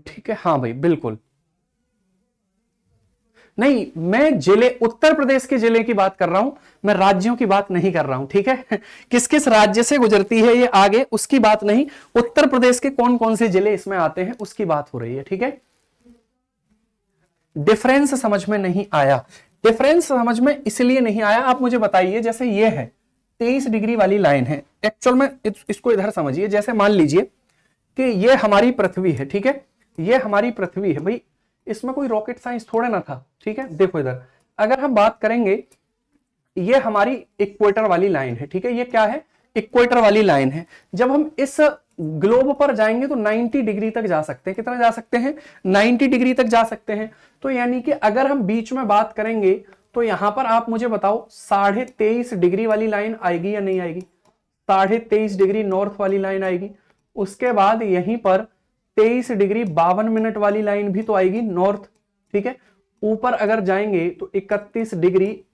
ठीक है, हाँ भाई बिल्कुल। नहीं, मैं जिले, उत्तर प्रदेश के जिले की बात कर रहा हूं, मैं राज्यों की बात नहीं कर रहा हूं, ठीक है। किस किस राज्य से गुजरती है ये आगे उसकी बात नहीं, उत्तर प्रदेश के कौन कौन से जिले इसमें आते हैं उसकी बात हो रही है, ठीक है। डिफरेंस समझ में नहीं आया, डिफरेंस समझ में इसलिए नहीं आया, आप मुझे बताइए, जैसे ये है 23 डिग्री वाली लाइन है, एक्चुअल में इसको इधर समझिए, जैसे मान लीजिए कि ये हमारी पृथ्वी है, ठीक है, ये हमारी पृथ्वी है भाई, इसमें कोई रॉकेट साइंस थोड़ा ना था, ठीक है। देखो इधर अगर हम बात करेंगे, ये हमारी इक्वेटर वाली लाइन है, ठीक है, ये क्या है, इक्वेटर वाली लाइन है। जब हम इस ग्लोब पर जाएंगे तो 90 डिग्री तक जा सकते हैं, कितना जा सकते हैं, 90 डिग्री तक जा सकते हैं। तो यानी कि अगर हम बीच में बात करेंगे तो यहां पर आप मुझे बताओ 23.5 डिग्री वाली लाइन आएगी या नहीं आएगी, 23.5 डिग्री नॉर्थ वाली लाइन आएगी। उसके बाद यहीं पर 23 डिग्री 52 मिनट वाली लाइन भी तो आएगी नॉर्थ, ठीक है। ऊपर अगर जाएंगे तो 31 डिग्री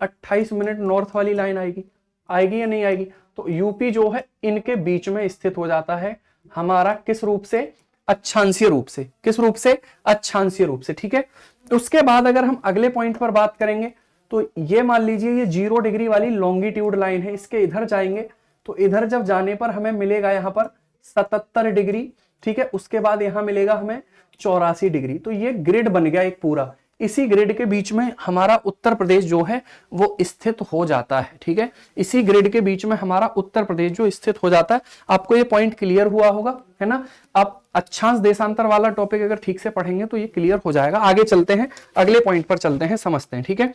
28 मिनट नॉर्थ वाली लाइन आएगी, आएगी या नहीं आएगी। तो यूपी जो है इनके बीच में स्थित हो जाता है हमारा, किस रूप से, अक्षांशीय रूप से, किस रूप से, अक्षांशीय रूप से, ठीक है। उसके बाद अगर हम अगले पॉइंट पर बात करेंगे तो ये मान लीजिए ये 0 डिग्री वाली लॉन्गिट्यूड लाइन है, इसके इधर जाएंगे तो इधर जब जाने पर हमें मिलेगा यहां पर 77 डिग्री, ठीक है। उसके बाद यहां मिलेगा हमें 84 डिग्री। तो ये ग्रिड बन गया एक पूरा, इसी ग्रिड के बीच में हमारा उत्तर प्रदेश जो है वो स्थित हो जाता है, ठीक है। इसी ग्रिड के बीच में हमारा उत्तर प्रदेश जो स्थित हो जाता है। आपको ये पॉइंट क्लियर हुआ होगा, है ना। आप अक्षांश देशांतर वाला टॉपिक अगर ठीक से पढ़ेंगे तो ये क्लियर हो जाएगा। आगे चलते हैं, अगले पॉइंट पर चलते हैं, समझते हैं, ठीक है।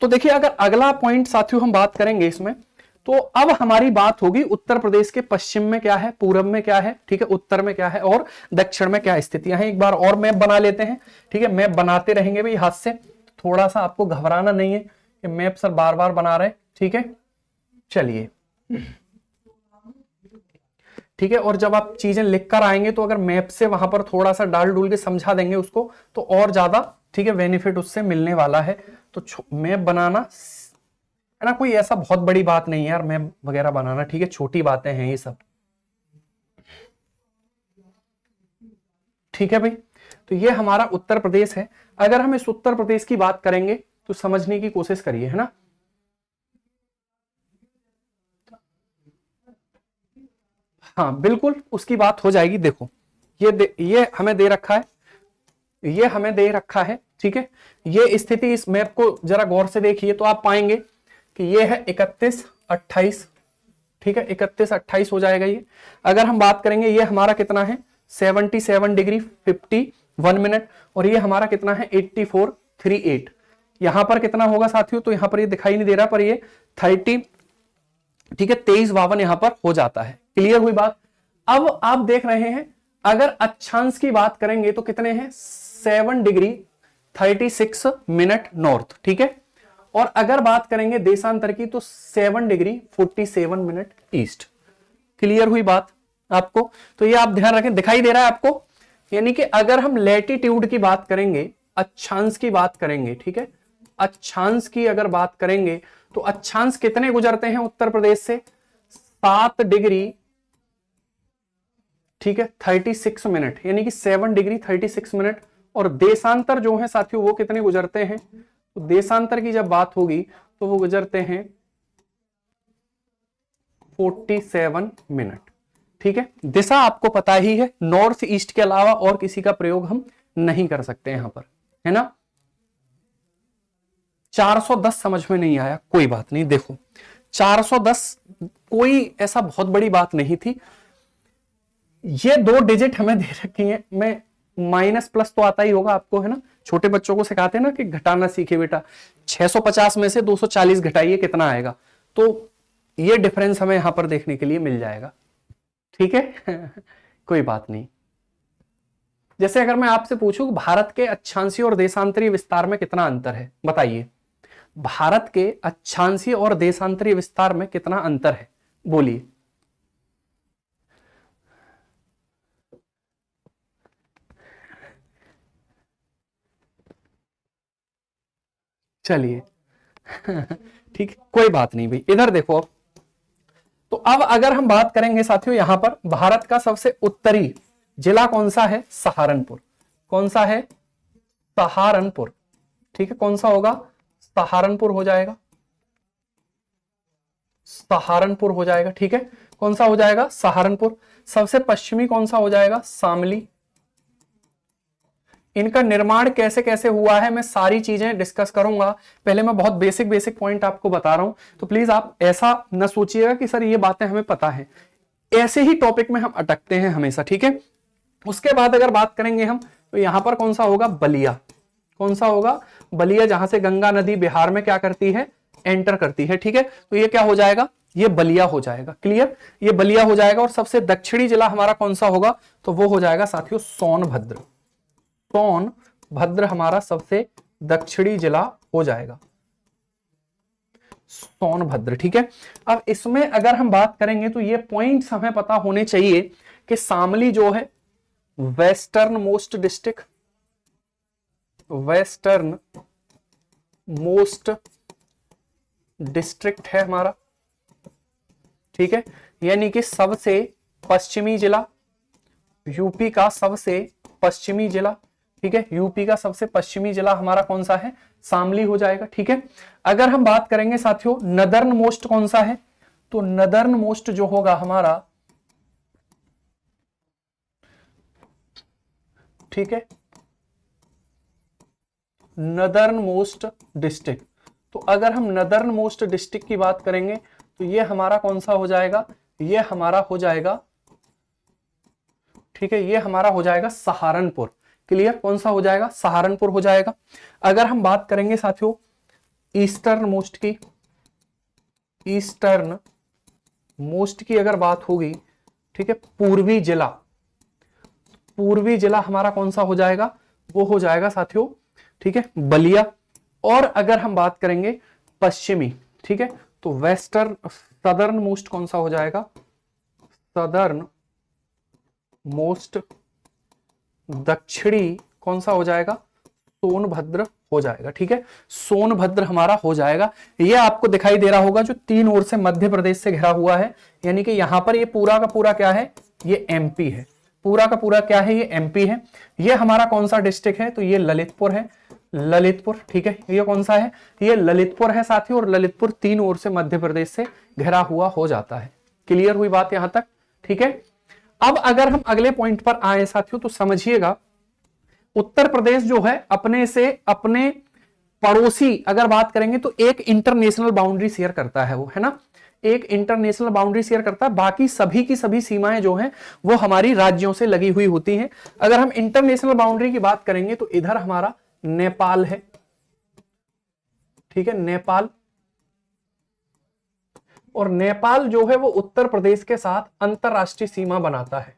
तो देखिए अगर अगला पॉइंट साथियों हम बात करेंगे इसमें, तो अब हमारी बात होगी उत्तर प्रदेश के पश्चिम में क्या है, पूरब में क्या है, ठीक है, उत्तर में क्या है और दक्षिण में क्या स्थितियां हैं। एक बार और मैप बना लेते हैं, ठीक है। मैप बनाते रहेंगे भाई हाथ से, थोड़ा सा आपको घबराना नहीं है कि मैप सर बार बार बना रहे, ठीक है। चलिए, ठीक है। और जब आप चीजें लिख कर आएंगे तो अगर मैप से वहां पर थोड़ा सा डाल डूल के समझा देंगे उसको तो और ज्यादा, ठीक है, बेनिफिट उससे मिलने वाला है। तो मैप बनाना है ना, कोई ऐसा बहुत बड़ी बात नहीं है यार मैप वगैरह बनाना, ठीक है, छोटी बातें हैं ये सब, ठीक है भाई। तो ये हमारा उत्तर प्रदेश है। अगर हम इस उत्तर प्रदेश की बात करेंगे तो समझने की कोशिश करिए, है ना। हाँ बिल्कुल उसकी बात हो जाएगी। देखो ये हमें दे रखा है, ये हमें दे रखा है, ठीक है। ये स्थिति इस मैप को जरा गौर से देखिए तो आप पाएंगे कि ये है 31, 28, ठीक है, 31, 28 हो जाएगा ये। अगर हम बात करेंगे ये हमारा कितना है 77 डिग्री 51 मिनट, और ये हमारा कितना है 84, 38। यहां पर कितना होगा साथियों, तो यहां पर ये दिखाई नहीं दे रहा, पर ये 30, ठीक है, 23-52 यहां पर हो जाता है। क्लियर हुई बात। अब आप देख रहे हैं अगर अक्षांश की बात करेंगे तो कितने हैं 7 डिग्री 36 मिनट नॉर्थ, ठीक है। और अगर बात करेंगे देशांतर की तो 7 डिग्री 47 मिनट ईस्ट। क्लियर हुई बात आपको। तो ये आप ध्यान रखें, दिखाई दे रहा है आपको। यानी कि अगर हम लैटिट्यूड की बात करेंगे, अक्षांश की बात करेंगे, ठीक है, अक्षांश की अगर बात करेंगे तो अक्षांश कितने गुजरते हैं उत्तर प्रदेश से 7 डिग्री, ठीक है, 36 मिनट, यानी कि 7 डिग्री 36 मिनट। और देशांतर जो है साथियों वो कितने गुजरते हैं, तो देशांतर की जब बात होगी तो वो गुजरते हैं 47 मिनट, ठीक है। दिशा आपको पता ही है, नॉर्थ ईस्ट के अलावा और किसी का प्रयोग हम नहीं कर सकते यहां पर, है ना। 410 समझ में नहीं आया, कोई बात नहीं। देखो 410 कोई ऐसा बहुत बड़ी बात नहीं थी। ये 2 डिजिट हमें दे रखी हैं, मैं माइनस प्लस तो आता ही होगा आपको, है ना। छोटे बच्चों को सिखाते हैं ना कि घटाना सीखे बेटा, 650 में से 240 घटाइए कितना आएगा, तो ये डिफरेंस हमें यहां पर देखने के लिए मिल जाएगा, ठीक है। कोई बात नहीं। जैसे अगर मैं आपसे पूछूं भारत के अक्षांशीय और देशांतरीय विस्तार में कितना अंतर है, बताइए। भारत के अक्षांशीय और देशांतरीय विस्तार में कितना अंतर है, बोलिए। चलिए ठीक, कोई बात नहीं भाई। इधर देखो अब, तो अब अगर हम बात करेंगे साथियों यहां पर भारत का सबसे उत्तरी जिला कौन सा है, सहारनपुर। कौन सा है, सहारनपुर, ठीक है। कौन सा होगा, सहारनपुर हो जाएगा, सहारनपुर हो जाएगा, ठीक है। कौन सा हो जाएगा, सहारनपुर। सबसे पश्चिमी कौन सा हो जाएगा, शामली। इनका निर्माण कैसे कैसे हुआ है मैं सारी चीजें डिस्कस करूंगा। पहले मैं बहुत बेसिक बेसिक पॉइंट आपको बता रहा हूं, तो प्लीज आप ऐसा न सोचिएगा कि सर ये बातें हमें पता है। ऐसे ही टॉपिक में हम अटकते हैं हमेशा, ठीक है। उसके बाद अगर बात करेंगे हम तो यहां पर कौन सा होगा, बलिया। कौन सा होगा, बलिया, जहां से गंगा नदी बिहार में क्या करती है, एंटर करती है, ठीक है। तो ये क्या हो जाएगा, ये बलिया हो जाएगा। क्लियर, ये बलिया हो जाएगा। और सबसे दक्षिणी जिला हमारा कौन सा होगा, तो वो हो जाएगा साथियों सोनभद्र। सोनभद्र हमारा सबसे दक्षिणी जिला हो जाएगा, सोनभद्र, ठीक है। अब इसमें अगर हम बात करेंगे तो ये पॉइंट्स हमें पता होने चाहिए कि शामली जो है western most district, western most district है हमारा, ठीक है। यानी कि सबसे पश्चिमी जिला, यूपी का सबसे पश्चिमी जिला, ठीक है। यूपी का सबसे पश्चिमी जिला हमारा कौन सा है, शामली हो जाएगा, ठीक है। अगर हम बात करेंगे साथियों नदर्न मोस्ट कौन सा है, तो नदर्न मोस्ट जो होगा हमारा, ठीक है, नदर्न मोस्ट डिस्ट्रिक्ट। तो अगर हम नदर्न मोस्ट डिस्ट्रिक्ट की बात करेंगे तो ये हमारा कौन सा हो जाएगा, ये हमारा हो जाएगा, ठीक है, ये हमारा हो जाएगा सहारनपुर। क्लियर, कौन सा हो जाएगा, सहारनपुर हो जाएगा। अगर हम बात करेंगे साथियों ईस्टर्न मोस्ट की, ईस्टर्न मोस्ट की अगर बात होगी, ठीक है, पूर्वी जिला, पूर्वी जिला हमारा कौन सा हो जाएगा, वो हो जाएगा साथियों, ठीक है, बलिया। और अगर हम बात करेंगे पश्चिमी, ठीक है, तो वेस्टर्न सदर्न मोस्ट कौन सा हो जाएगा, सदर्न मोस्ट दक्षिणी कौन सा हो जाएगा, सोनभद्र हो जाएगा, ठीक है। सोनभद्र हमारा हो जाएगा। ये आपको दिखाई दे रहा होगा जो 3 ओर से मध्य प्रदेश से घिरा हुआ है, यानी कि यहां पर ये पूरा का पूरा क्या है, ये एमपी है। पूरा का पूरा क्या है, ये एमपी है। ये हमारा कौन सा डिस्ट्रिक्ट है, तो ये ललितपुर है, ललितपुर, ठीक है। ये कौन सा है, ये ललितपुर है साथियों, और ललितपुर 3 ओर से मध्य प्रदेश से घिरा हुआ हो जाता है। क्लियर हुई बात यहां तक, ठीक है। अब अगर हम अगले पॉइंट पर आए साथियों, तो समझिएगा उत्तर प्रदेश जो है अपने से अपने पड़ोसी अगर बात करेंगे तो एक इंटरनेशनल बाउंड्री शेयर करता है, वो है ना, एक इंटरनेशनल बाउंड्री शेयर करता है। बाकी सभी की सभी सीमाएं जो हैं वो हमारी राज्यों से लगी हुई होती हैं। अगर हम इंटरनेशनल बाउंड्री की बात करेंगे तो इधर हमारा नेपाल है, ठीक है, नेपाल। और नेपाल जो है वो उत्तर प्रदेश के साथ अंतरराष्ट्रीय सीमा बनाता है।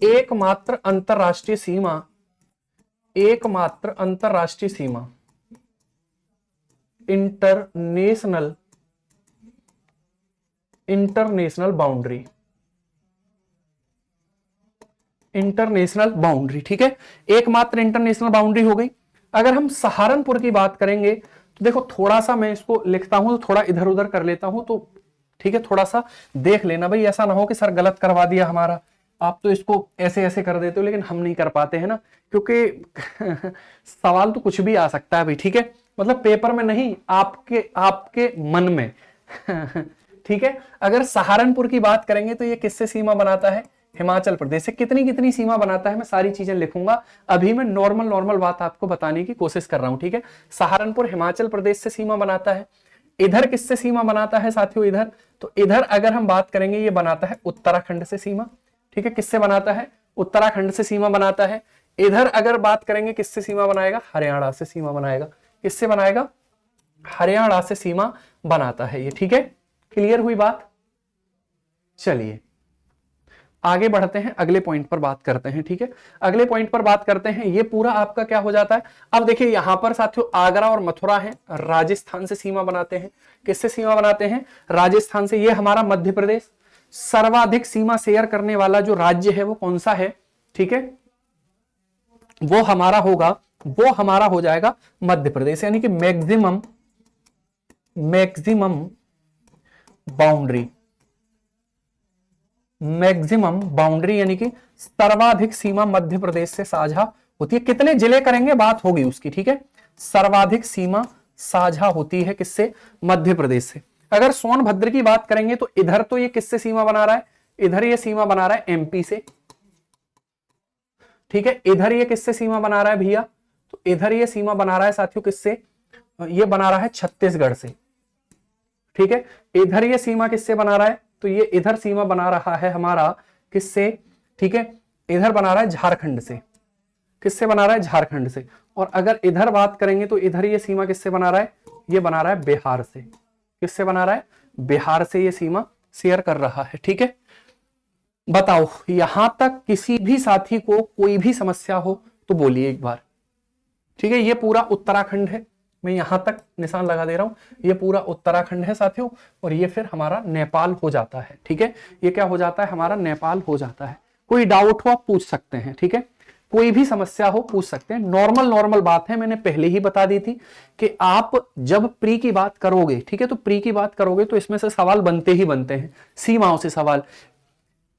एकमात्र अंतरराष्ट्रीय सीमा, एकमात्र अंतरराष्ट्रीय सीमा, इंटरनेशनल बाउंड्री, इंटरनेशनल बाउंड्री, ठीक है, एकमात्र इंटरनेशनल बाउंड्री हो गई। अगर हम सहारनपुर की बात करेंगे तो देखो थोड़ा सा मैं इसको लिखता हूं तो थोड़ा इधर उधर कर लेता हूं, तो ठीक है, थोड़ा सा देख लेना भाई, ऐसा ना हो कि सर गलत करवा दिया हमारा, आप तो इसको ऐसे ऐसे कर देते हो, लेकिन हम नहीं कर पाते हैं ना, क्योंकि सवाल तो कुछ भी आ सकता है भाई, ठीक है, मतलब पेपर में नहीं, आपके आपके मन में ठीक है। अगर सहारनपुर की बात करेंगे तो ये किससे सीमा बनाता है, हिमाचल प्रदेश से। कितनी कितनी सीमा बनाता है मैं सारी चीजें लिखूंगा, अभी मैं नॉर्मल नॉर्मल बात आपको बताने की कोशिश कर रहा हूं, ठीक है। सहारनपुर हिमाचल प्रदेश से सीमा बनाता है। इधर किससे सीमा बनाता है साथियों, इधर, तो इधर अगर हम बात करेंगे ये बनाता है उत्तराखंड से सीमा, ठीक है। किससे बनाता है, उत्तराखंड से सीमा बनाता है। इधर अगर बात करेंगे किससे सीमा बनाएगा, हरियाणा से सीमा बनाएगा। किससे बनाएगा, हरियाणा से सीमा बनाता है ये, ठीक है। क्लियर हुई बात। चलिए आगे बढ़ते हैं, अगले पॉइंट पर बात करते हैं, ठीक है। अगले पॉइंट पर बात करते हैं, ये पूरा आपका क्या हो जाता है। अब देखिए यहां पर साथियों आगरा और मथुरा है, राजस्थान से सीमा बनाते हैं। किससे सीमा बनाते हैं, राजस्थान से। ये हमारा मध्य प्रदेश। सर्वाधिक सीमा शेयर करने वाला जो राज्य है वो कौन सा है, ठीक है, वो हमारा होगा, वो हमारा हो जाएगा मध्य प्रदेश, यानी कि मैक्सिमम बाउंड्री, मैक्सिमम बाउंड्री यानी कि सर्वाधिक सीमा मध्य प्रदेश से साझा होती है। कितने जिले करेंगे बात होगी उसकी, ठीक है। सर्वाधिक सीमा साझा होती है किससे, मध्य प्रदेश से। अगर सोनभद्र की बात करेंगे तो इधर तो ये किससे सीमा बना रहा है, इधर ये सीमा बना रहा है एमपी से, ठीक है। इधर ये किससे सीमा बना रहा है भैया, तो इधर ये सीमा बना रहा है साथियों किससे, ये बना रहा है छत्तीसगढ़ से, ठीक है। इधर ये सीमा किससे बना रहा है, तो ये इधर सीमा बना रहा है हमारा किससे, ठीक है, इधर बना रहा है झारखंड से। किससे बना रहा है, झारखंड से। और अगर इधर बात करेंगे तो इधर ये सीमा किससे बना रहा है, ये बना रहा है बिहार से। किससे बना रहा है, बिहार से ये सीमा शेयर कर रहा है, ठीक है। बताओ यहां तक किसी भी साथी को कोई भी समस्या हो तो बोलिए एक बार, ठीक है। ये पूरा उत्तराखंड है, मैं यहां तक निशान लगा दे रहा हूं, ये पूरा उत्तराखंड है साथियों, और ये फिर हमारा नेपाल हो जाता है, ठीक है। ये क्या हो जाता है, हमारा नेपाल हो जाता है। कोई डाउट हो आप पूछ सकते हैं, ठीक है, कोई भी समस्या हो पूछ सकते हैं। नॉर्मल बात है, मैंने पहले ही बता दी थी कि आप जब प्री की बात करोगे, ठीक है, तो प्री की बात करोगे तो इसमें से सवाल बनते ही बनते हैं, सीमाओं से सवाल।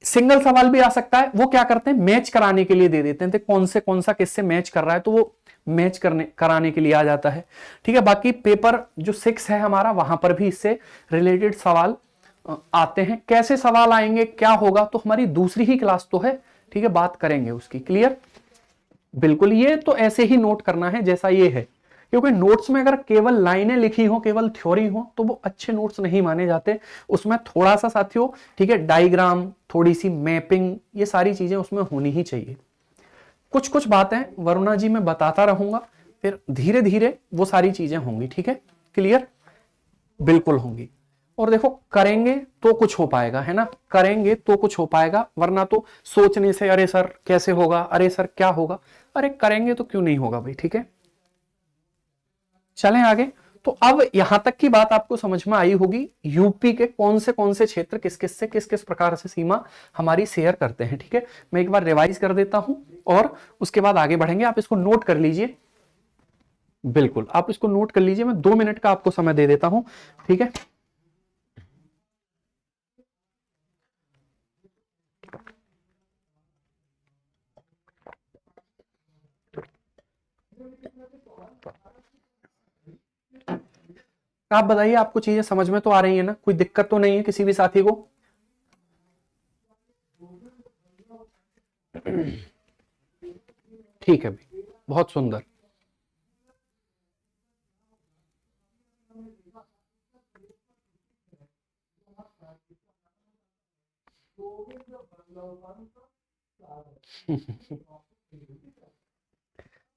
सिंगल सवाल भी आ सकता है, वो क्या करते हैं मैच कराने के लिए दे देते हैं, तो कौन सा किससे मैच कर रहा है, तो वो मैच कराने के लिए आ जाता है, ठीक है। बाकी पेपर जो 6 है हमारा, वहां पर भी इससे रिलेटेड सवाल आते हैं। कैसे सवाल आएंगे, क्या होगा, तो हमारी दूसरी ही क्लास तो है, ठीक है, बात करेंगे उसकी। क्लियर, बिल्कुल। ये तो ऐसे ही नोट करना है जैसा ये है, क्योंकि नोट्स में अगर केवल लाइनें लिखी हो, केवल थ्योरी हो, तो वो अच्छे नोट्स नहीं माने जाते। उसमें थोड़ा सा साथियों, ठीक है, डायग्राम, थोड़ी सी मैपिंग, ये सारी चीजें उसमें होनी ही चाहिए। कुछ कुछ बातें वरुणा जी मैं बताता रहूंगा, फिर धीरे धीरे वो सारी चीजें होंगी, ठीक है। क्लियर, बिल्कुल होंगी। और देखो करेंगे तो कुछ हो पाएगा, है ना, करेंगे तो कुछ हो पाएगा, वरना तो सोचने से अरे सर कैसे होगा, अरे सर क्या होगा, अरे करेंगे तो क्यों नहीं होगा भाई, ठीक है। चलें आगे। तो अब यहां तक की बात आपको समझ में आई होगी, यूपी के कौन से क्षेत्र किस किस प्रकार से सीमा हमारी शेयर करते हैं, ठीक है। मैं एक बार रिवाइज कर देता हूं और उसके बाद आगे बढ़ेंगे। आप इसको नोट कर लीजिए, बिल्कुल आप इसको नोट कर लीजिए। मैं 2 मिनट का आपको समय दे देता हूं, ठीक है। आप बताइए, आपको चीजें समझ में तो आ रही है ना? कोई दिक्कत तो नहीं है किसी भी साथी को? ठीक है भाई, बहुत सुंदर।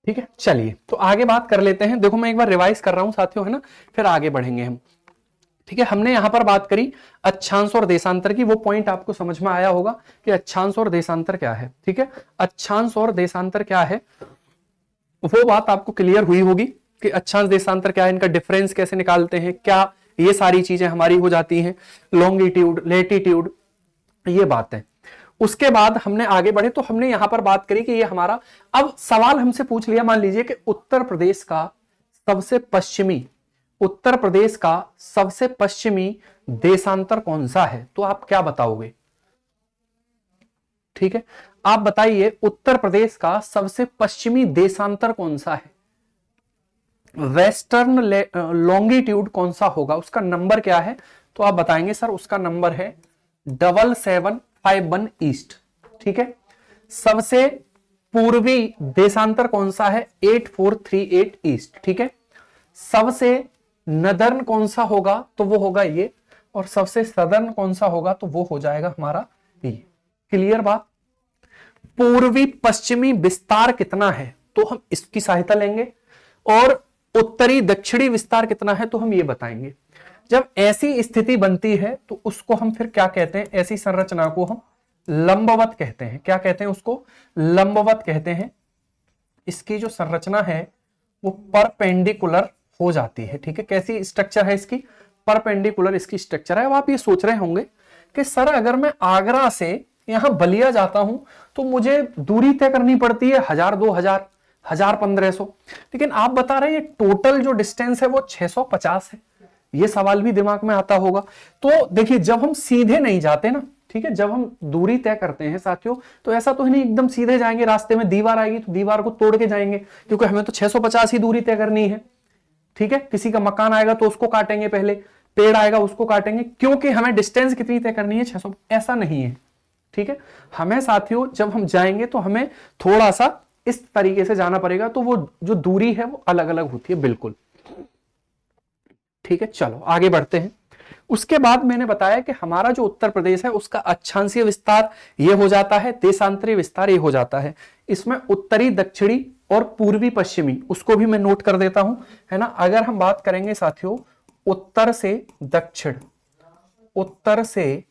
ठीक है, चलिए तो आगे बात कर लेते हैं। देखो मैं एक बार रिवाइज कर रहा हूं साथियों, है ना, फिर आगे बढ़ेंगे हम। ठीक है, हमने यहां पर बात करी अक्षांश और देशांतर की। वो पॉइंट आपको समझ में आया होगा कि अक्षांश और देशांतर क्या है। ठीक है, अक्षांश और देशांतर क्या है, वो बात आपको क्लियर हुई होगी कि अक्षांश देशांतर क्या है, इनका डिफरेंस कैसे निकालते हैं, क्या ये सारी चीजें हमारी हो जाती हैं, लॉन्गिट्यूड, लेटीट्यूड, ये बात है। उसके बाद हमने आगे बढ़े तो हमने यहां पर बात करी कि ये हमारा, अब सवाल हमसे पूछ लिया, मान लीजिए कि उत्तर प्रदेश का सबसे पश्चिमी, उत्तर प्रदेश का सबसे पश्चिमी देशांतर कौन सा है, तो आप क्या बताओगे? ठीक है, आप बताइए उत्तर प्रदेश का सबसे पश्चिमी देशांतर कौन सा है, वेस्टर्न लॉन्गिट्यूड कौन सा होगा, उसका नंबर क्या है? तो आप बताएंगे सर उसका नंबर है 7751 ईस्ट। ठीक है, सबसे पूर्वी देशांतर कौन सा है, 8438 ईस्ट। ठीक है, सबसे नदर्न कौन सा होगा, तो वो होगा ये, और सबसे सदर्न कौन सा होगा, तो वो हो जाएगा हमारा ये। क्लियर बात? पूर्वी पश्चिमी विस्तार कितना है, तो हम इसकी सहायता लेंगे, और उत्तरी दक्षिणी विस्तार कितना है, तो हम ये बताएंगे। जब ऐसी स्थिति बनती है तो उसको हम फिर क्या कहते हैं, ऐसी संरचना को हम लंबवत कहते हैं। क्या कहते हैं उसको? लंबवत कहते हैं। इसकी जो संरचना है वो परपेंडिकुलर हो जाती है। ठीक है, कैसी स्ट्रक्चर है इसकी? परपेंडिकुलर इसकी स्ट्रक्चर है। अब आप ये सोच रहे होंगे कि सर अगर मैं आगरा से यहां बलिया जाता हूं तो मुझे दूरी तय करनी पड़ती है 1000, 2000, 1500, लेकिन आप बता रहे हैं टोटल जो डिस्टेंस है वो 650 है। ये सवाल भी दिमाग में आता होगा। तो देखिए, जब हम सीधे नहीं जाते ना, ठीक है, जब हम दूरी तय करते हैं साथियों, तो ऐसा तो है नहीं एकदम सीधे जाएंगे, रास्ते में दीवार आएगी तो दीवार को तोड़ के जाएंगे, क्योंकि हमें तो 650 ही दूरी तय करनी है। ठीक है, किसी का मकान आएगा तो उसको काटेंगे पहले, पेड़ आएगा उसको काटेंगे, क्योंकि हमें डिस्टेंस कितनी तय करनी है, 600। ऐसा नहीं है। ठीक है, हमें साथियों जब हम जाएंगे तो हमें थोड़ा सा इस तरीके से जाना पड़ेगा, तो वो जो दूरी है वो अलग अलग होती है, बिल्कुल। ठीक है, चलो आगे बढ़ते हैं। उसके बाद मैंने बताया कि हमारा जो उत्तर प्रदेश है उसका अक्षांशीय विस्तार ये हो जाता है, देशांतरीय विस्तार ये हो जाता है। इसमें उत्तरी, दक्षिणी और पूर्वी पश्चिमी, उसको भी मैं नोट कर देता हूं, है ना। अगर हम बात करेंगे साथियों उत्तर से दक्षिण, उत्तर से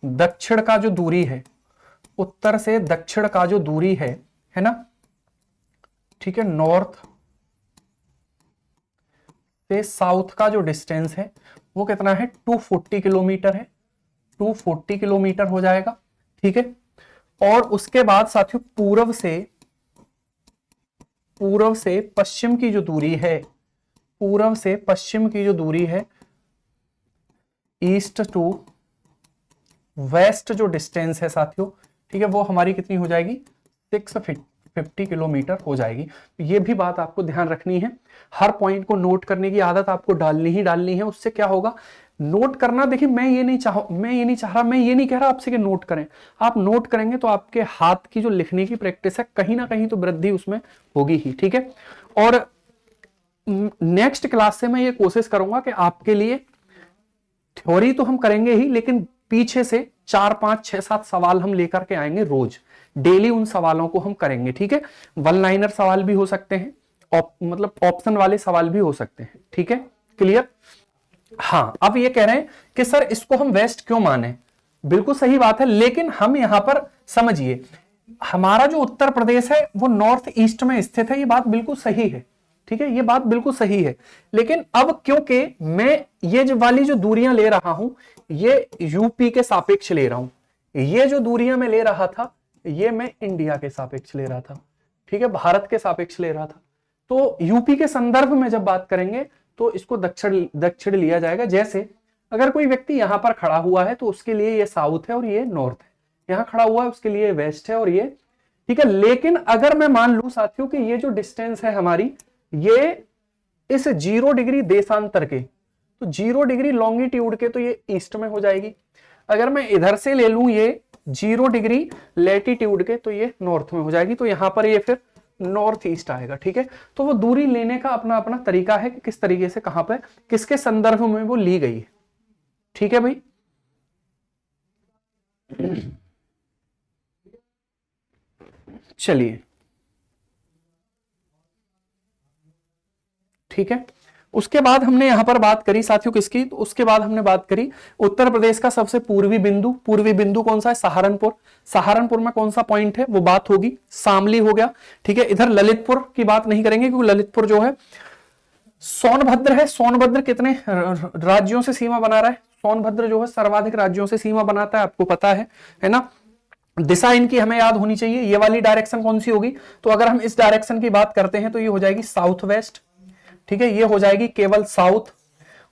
दक्षिण का जो दूरी है, उत्तर से दक्षिण का जो दूरी है ना, ठीक है, नॉर्थ से साउथ का जो डिस्टेंस है वो कितना है, 240 किलोमीटर है, 240 किलोमीटर हो जाएगा। ठीक है, और उसके बाद साथियों पूर्व से पश्चिम की जो दूरी है, पूर्व से पश्चिम की जो दूरी है, ईस्ट टू वेस्ट जो डिस्टेंस है साथियों, ठीक है, वो हमारी कितनी हो जाएगी, 650 किलोमीटर हो जाएगी। तो ये भी बात आपको ध्यान रखनी है, हर पॉइंट को नोट करने की आदत आपको डालनी ही डालनी है। उससे क्या होगा, नोट करना, देखिए मैं ये नहीं कह रहा आपसे कि नोट करें, आप नोट करेंगे तो आपके हाथ की जो लिखने की प्रैक्टिस है कहीं ना कहीं तो वृद्धि उसमें होगी ही। ठीक है, और नेक्स्ट क्लास से मैं ये कोशिश करूंगा कि आपके लिए थ्योरी तो हम करेंगे ही, लेकिन पीछे से 4, 5, 6, 7 सवाल हम लेकर के आएंगे रोज, डेली उन सवालों को हम करेंगे। ठीक है, वन लाइनर सवाल भी हो सकते हैं, मतलब ऑप्शन वाले सवाल भी हो सकते हैं। ठीक है, क्लियर? हाँ, अब ये कह रहे हैं कि सर इसको हम वेस्ट क्यों माने, बिल्कुल सही बात है, लेकिन हम यहां पर समझिए, हमारा जो उत्तर प्रदेश है वो नॉर्थ ईस्ट में स्थित है, ये बात बिल्कुल सही है। ठीक है, ये बात बिल्कुल सही है, लेकिन अब क्योंकि मैं ये जो वाली जो दूरियां ले रहा हूं ये यूपी के सापेक्ष ले रहा हूं, ये जो दूरियां मैं ले रहा था ये मैं इंडिया के सापेक्ष ले रहा था। ठीक है, भारत के सापेक्ष ले रहा था। तो यूपी के संदर्भ में जब बात करेंगे तो इसको दक्षिण लिया जाएगा। जैसे अगर कोई व्यक्ति यहां पर खड़ा हुआ है तो उसके लिए ये साउथ है और ये नॉर्थ है, यहां खड़ा हुआ है उसके लिए वेस्ट है और ये ठीक है। लेकिन अगर मैं मान लूं साथियों कि ये जो डिस्टेंस है हमारी, ये इस 0 डिग्री देशांतर के, तो 0 डिग्री लॉन्गिट्यूड के, तो ये ईस्ट में हो जाएगी। अगर मैं इधर से ले लूं ये 0 डिग्री लैटिट्यूड के, तो ये नॉर्थ में हो जाएगी। तो यहां पर ये फिर नॉर्थ ईस्ट आएगा। ठीक है। तो वो दूरी लेने का अपना अपना तरीका है कि किस तरीके से कहां पर किसके संदर्भ में वो ली गई है। ठीक है भाई। चलिए, ठीक है। उसके बाद हमने यहां पर बात करी साथियों किसकी, तो उसके बाद हमने बात करी उत्तर प्रदेश का सबसे पूर्वी बिंदु। पूर्वी बिंदु कौन सा है? सहारनपुर। सहारनपुर में कौन सा पॉइंट है, वो बात होगी। शामली हो गया। ठीक है। इधर ललितपुर की बात नहीं करेंगे क्योंकि ललितपुर जो है, सोनभद्र है। सोनभद्र कितने राज्यों से सीमा बना रहा है? सोनभद्र जो है सर्वाधिक राज्यों से सीमा बनाता है, आपको पता है ना। दिशा इनकी हमें याद होनी चाहिए। ये वाली डायरेक्शन कौन सी होगी? तो अगर हम इस डायरेक्शन की बात करते हैं तो ये हो जाएगी साउथ वेस्ट। ठीक है। ये हो जाएगी केवल साउथ,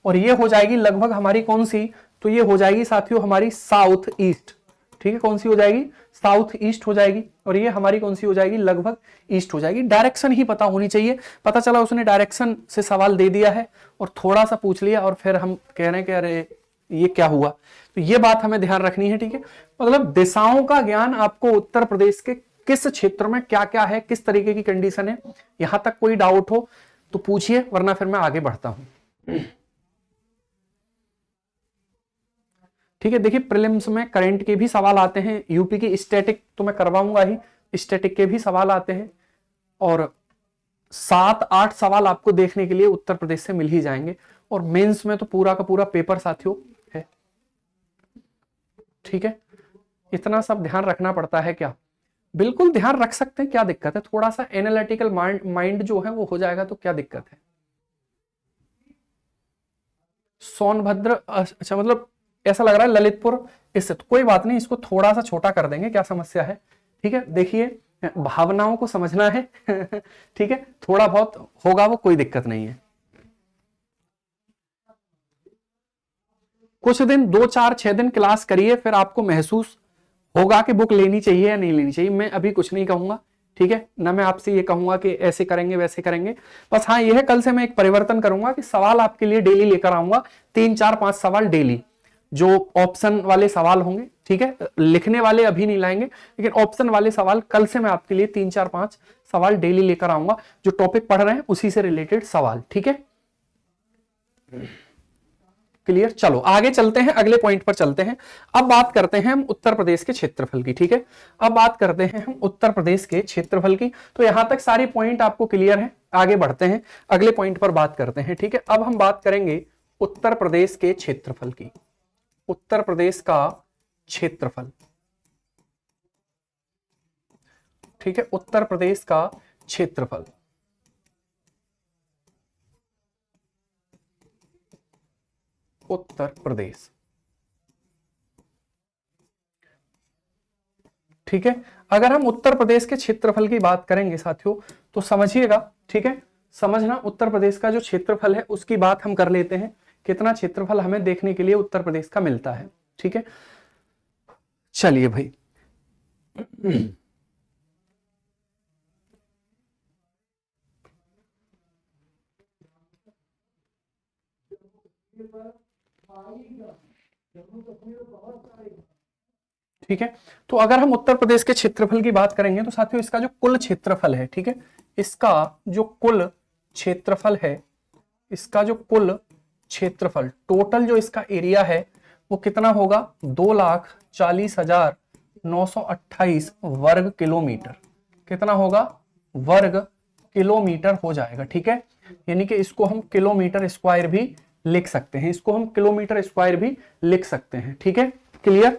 और ये हो जाएगी लगभग हमारी कौन सी, तो ये हो जाएगी साथियों हमारी साउथ ईस्ट। ठीक है। कौन सी हो जाएगी? साउथ ईस्ट हो जाएगी। और ये हमारी कौन सी हो जाएगी? लगभग ईस्ट हो जाएगी। डायरेक्शन ही पता होनी चाहिए। पता चला उसने डायरेक्शन से सवाल दे दिया है और थोड़ा सा पूछ लिया और फिर हम कह रहे हैं कि अरे ये क्या हुआ, तो ये बात हमें ध्यान रखनी है। ठीक है। मतलब दिशाओं का ज्ञान आपको उत्तर प्रदेश के किस क्षेत्र में क्या क्या है, किस तरीके की कंडीशन है, यहां तक कोई डाउट हो तो पूछिए, वरना फिर मैं आगे बढ़ता हूं। ठीक है। देखिए, प्रीलिम्स में करंट के भी सवाल आते हैं, यूपी की स्टैटिक तो मैं करवाऊंगा ही, स्टैटिक के भी सवाल आते हैं, और 7-8 सवाल आपको देखने के लिए उत्तर प्रदेश से मिल ही जाएंगे। और मेंस में तो पूरा का पूरा पेपर साथियों है। ठीक है। इतना सब ध्यान रखना पड़ता है क्या? बिल्कुल ध्यान रख सकते हैं, क्या दिक्कत है? थोड़ा सा एनालिटिकल माइंड जो है वो हो जाएगा तो क्या दिक्कत है? सोनभद्र, अच्छा, मतलब ऐसा लग रहा है ललितपुर इससे, तो कोई बात नहीं, इसको थोड़ा सा छोटा कर देंगे, क्या समस्या है? ठीक है। देखिए, भावनाओं को समझना है। ठीक है। थोड़ा बहुत होगा वो, कोई दिक्कत नहीं है। कुछ दिन 2-4-6 दिन क्लास करिए, फिर आपको महसूस होगा कि बुक लेनी चाहिए या नहीं लेनी चाहिए। मैं अभी कुछ नहीं कहूंगा। ठीक है ना, मैं आपसे ये कहूंगा कि ऐसे करेंगे वैसे करेंगे। बस हाँ, यह है कल से मैं एक परिवर्तन करूंगा कि सवाल आपके लिए डेली लेकर आऊंगा, 3-4-5 सवाल डेली, जो ऑप्शन वाले सवाल होंगे। ठीक है। लिखने वाले अभी नहीं लाएंगे, लेकिन ऑप्शन वाले सवाल कल से मैं आपके लिए 3-4-5 सवाल डेली लेकर आऊंगा, जो टॉपिक पढ़ रहे हैं उसी से रिलेटेड सवाल। ठीक है। क्लियर। चलो आगे चलते हैं, अगले पॉइंट पर चलते हैं। अब बात करते हैं हम उत्तर प्रदेश के क्षेत्रफल की। ठीक है। अब बात करते हैं हम उत्तर प्रदेश के क्षेत्रफल की। तो यहां तक सारी पॉइंट आपको क्लियर है। आगे बढ़ते हैं, अगले पॉइंट पर बात करते हैं। ठीक है। अब हम बात करेंगे उत्तर प्रदेश के क्षेत्रफल की। उत्तर प्रदेश का क्षेत्रफल। ठीक है। उत्तर प्रदेश का क्षेत्रफल, उत्तर प्रदेश। ठीक है। अगर हम उत्तर प्रदेश के क्षेत्रफल की बात करेंगे साथियों, तो समझिएगा। ठीक है। समझना, उत्तर प्रदेश का जो क्षेत्रफल है उसकी बात हम कर लेते हैं। कितना क्षेत्रफल हमें देखने के लिए उत्तर प्रदेश का मिलता है। ठीक है। चलिए भाई, ठीक है। तो अगर हम उत्तर प्रदेश के क्षेत्रफल की बात करेंगे तो साथियों इसका जो कुल क्षेत्रफल है, ठीक है, इसका जो कुल क्षेत्रफल है, इसका जो कुल क्षेत्रफल, टोटल जो इसका एरिया है वो कितना होगा? 2,40,928 वर्ग किलोमीटर। कितना होगा? वर्ग किलोमीटर हो जाएगा। ठीक है। यानी कि इसको हम किलोमीटर स्क्वायर भी लिख सकते हैं, इसको हम किलोमीटर स्क्वायर भी लिख सकते हैं। ठीक है। क्लियर।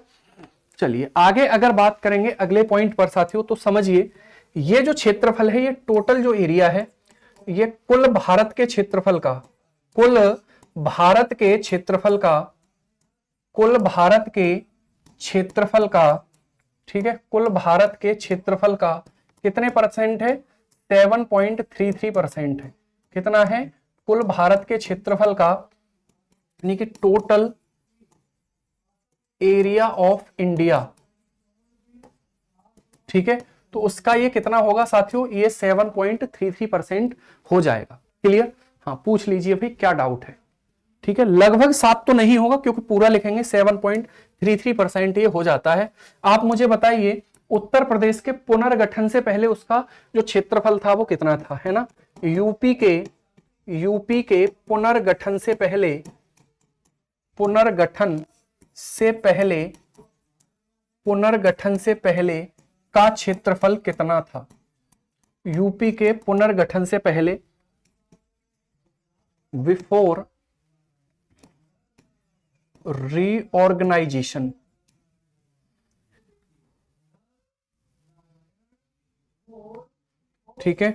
चलिए आगे अगर बात करेंगे अगले पॉइंट पर साथियों, तो समझिए ये जो क्षेत्रफल है, ये टोटल जो एरिया है, ये कुल भारत के क्षेत्रफल का, कुल भारत के क्षेत्रफल का, कुल भारत के क्षेत्रफल का, ठीक है, कुल भारत के क्षेत्रफल का कितने परसेंट है? 7.33% है। कितना है? कुल भारत के क्षेत्रफल का, यानी कि टोटल एरिया ऑफ इंडिया। ठीक है। तो तो उसका ये कितना होगा साथियों, ये 7.33% हो जाएगा। क्लियर? हाँ, पूछ लीजिए भाई क्या डाउट है। ठीक है, लगभग 7 तो नहीं होगा क्योंकि पूरा लिखेंगे, 7.33% ये हो जाता है। आप मुझे बताइए उत्तर प्रदेश के पुनर्गठन से पहले उसका जो क्षेत्रफल था वो कितना था, है ना। यूपी के पुनर्गठन से पहले, पुनर्गठन से पहले का क्षेत्रफल कितना था। यूपी के पुनर्गठन से पहले, बिफोर रीऑर्गेनाइजेशन, ठीक है,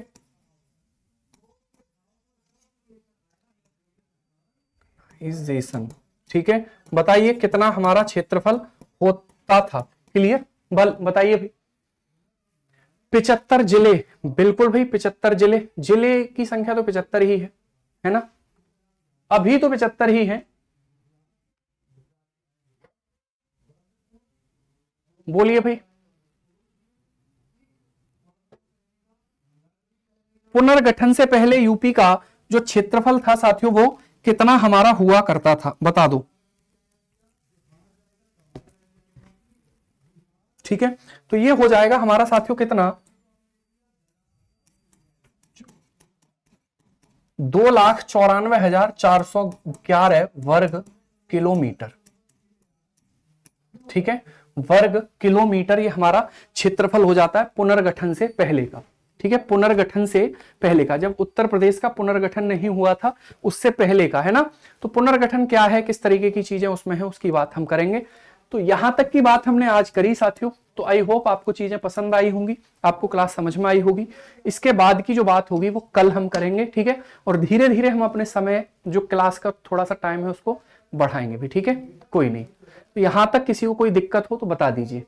ठीक है, बताइए कितना हमारा क्षेत्रफल होता था। क्लियर? बताइए भाई। 75 जिले, बिल्कुल भाई 75 जिले, जिले की संख्या तो 75 ही है ना, अभी तो 75 ही है। बोलिए भाई। पुनर्गठन से पहले यूपी का जो क्षेत्रफल था साथियों वो कितना हमारा हुआ करता था, बता दो। ठीक है, तो ये हो जाएगा हमारा साथियों कितना, 2,94,411 वर्ग किलोमीटर। ठीक है, वर्ग किलोमीटर ये हमारा क्षेत्रफल हो जाता है पुनर्गठन से पहले का। ठीक है, पुनर्गठन से पहले का, जब उत्तर प्रदेश का पुनर्गठन नहीं हुआ था उससे पहले का, है ना। तो पुनर्गठन क्या है, किस तरीके की चीजें उसमें है, उसकी बात हम करेंगे। तो यहां तक की बात हमने आज करी साथियों, तो आई होप आपको चीजें पसंद आई होंगी, आपको क्लास समझ में आई होगी। इसके बाद की जो बात होगी वो कल हम करेंगे। ठीक है, और धीरे धीरे हम अपने समय जो क्लास का थोड़ा सा टाइम है उसको बढ़ाएंगे भी। ठीक है, कोई नहीं। तो यहां तक किसी को कोई दिक्कत हो तो बता दीजिए।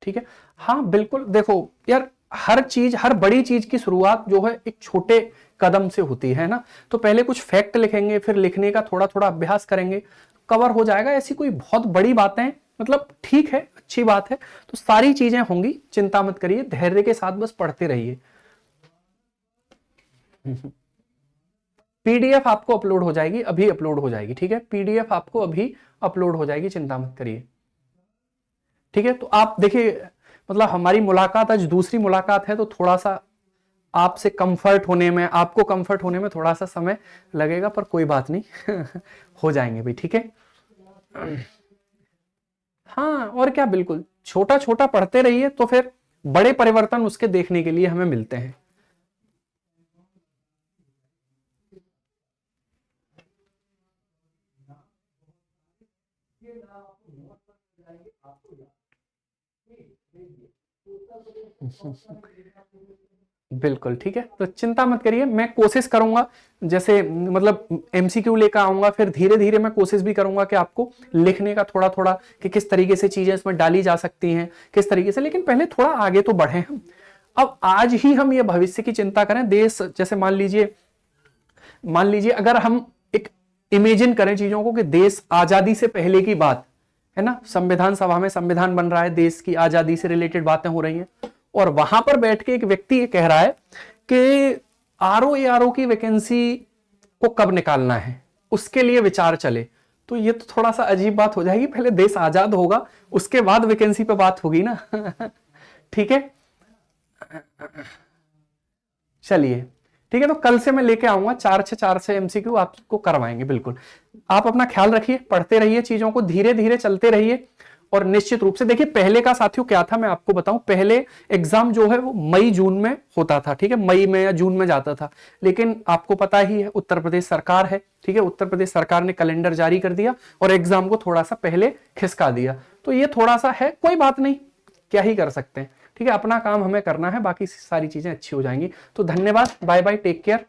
ठीक है, हाँ बिल्कुल। देखो यार, हर चीज, हर बड़ी चीज की शुरुआत जो है एक छोटे कदम से होती है ना। तो पहले कुछ फैक्ट लिखेंगे, फिर लिखने का थोड़ा थोड़ा अभ्यास करेंगे, कवर हो जाएगा। ऐसी कोई बहुत बड़ी बातें, मतलब ठीक है, अच्छी बात है, तो सारी चीजें होंगी, चिंता मत करिए, धैर्य के साथ बस पढ़ते रहिए। पीडीएफ आपको अपलोड हो जाएगी, अभी अपलोड हो जाएगी। ठीक है, पीडीएफ आपको अभी अपलोड हो जाएगी, चिंता मत करिए। ठीक है, तो आप देखिए, मतलब हमारी मुलाकात आज दूसरी मुलाकात है, तो थोड़ा सा आपसे कंफर्ट होने में, आपको कंफर्ट होने में थोड़ा सा समय लगेगा, पर कोई बात नहीं हो जाएंगे भाई। ठीक है, हाँ और क्या, बिल्कुल छोटा छोटा पढ़ते रहिए तो फिर बड़े परिवर्तन उसके देखने के लिए हमें मिलते हैं। बिल्कुल ठीक है, तो चिंता मत करिए, मैं कोशिश करूंगा, जैसे मतलब एमसीक्यू लेकर आऊंगा, फिर धीरे धीरे मैं कोशिश भी करूंगा कि आपको लिखने का थोड़ा थोड़ा, कि किस तरीके से चीजें इसमें डाली जा सकती हैं, किस तरीके से। लेकिन पहले थोड़ा आगे तो बढ़े हम। अब आज ही हम ये भविष्य की चिंता करें, देश, जैसे मान लीजिए अगर हम एक इमेजिन करें चीजों को, कि देश आजादी से पहले की बात है ना, संविधान सभा में संविधान बन रहा है, देश की आजादी से रिलेटेड बातें हो रही हैं, और वहां पर बैठ के एक व्यक्ति ये कह रहा है कि आरओ की वैकेंसी को कब निकालना है, उसके लिए विचार चले। तो ये तो थोड़ा सा अजीब बात हो जाएगी, पहले देश आजाद होगा उसके बाद वैकेंसी पे बात होगी ना ठीक है, चलिए ठीक है, तो कल से मैं लेके आऊंगा 4 से एमसीक्यू आपको करवाएंगे। बिल्कुल, आप अपना ख्याल रखिए, पढ़ते रहिए, चीजों को धीरे धीरे चलते रहिए। और निश्चित रूप से देखिए, पहले का साथियों क्या था, मैं आपको बताऊं, पहले एग्जाम जो है वो मई जून में होता था। ठीक है, मई में या जून में जाता था, लेकिन आपको पता ही है उत्तर प्रदेश सरकार है, ठीक है, उत्तर प्रदेश सरकार ने कैलेंडर जारी कर दिया और एग्जाम को थोड़ा सा पहले खिसका दिया। तो ये थोड़ा सा है, कोई बात नहीं, क्या ही कर सकते हैं। ठीक है, अपना काम हमें करना है, बाकी सारी चीजें अच्छी हो जाएंगी। तो धन्यवाद, बाय बाय, टेक केयर।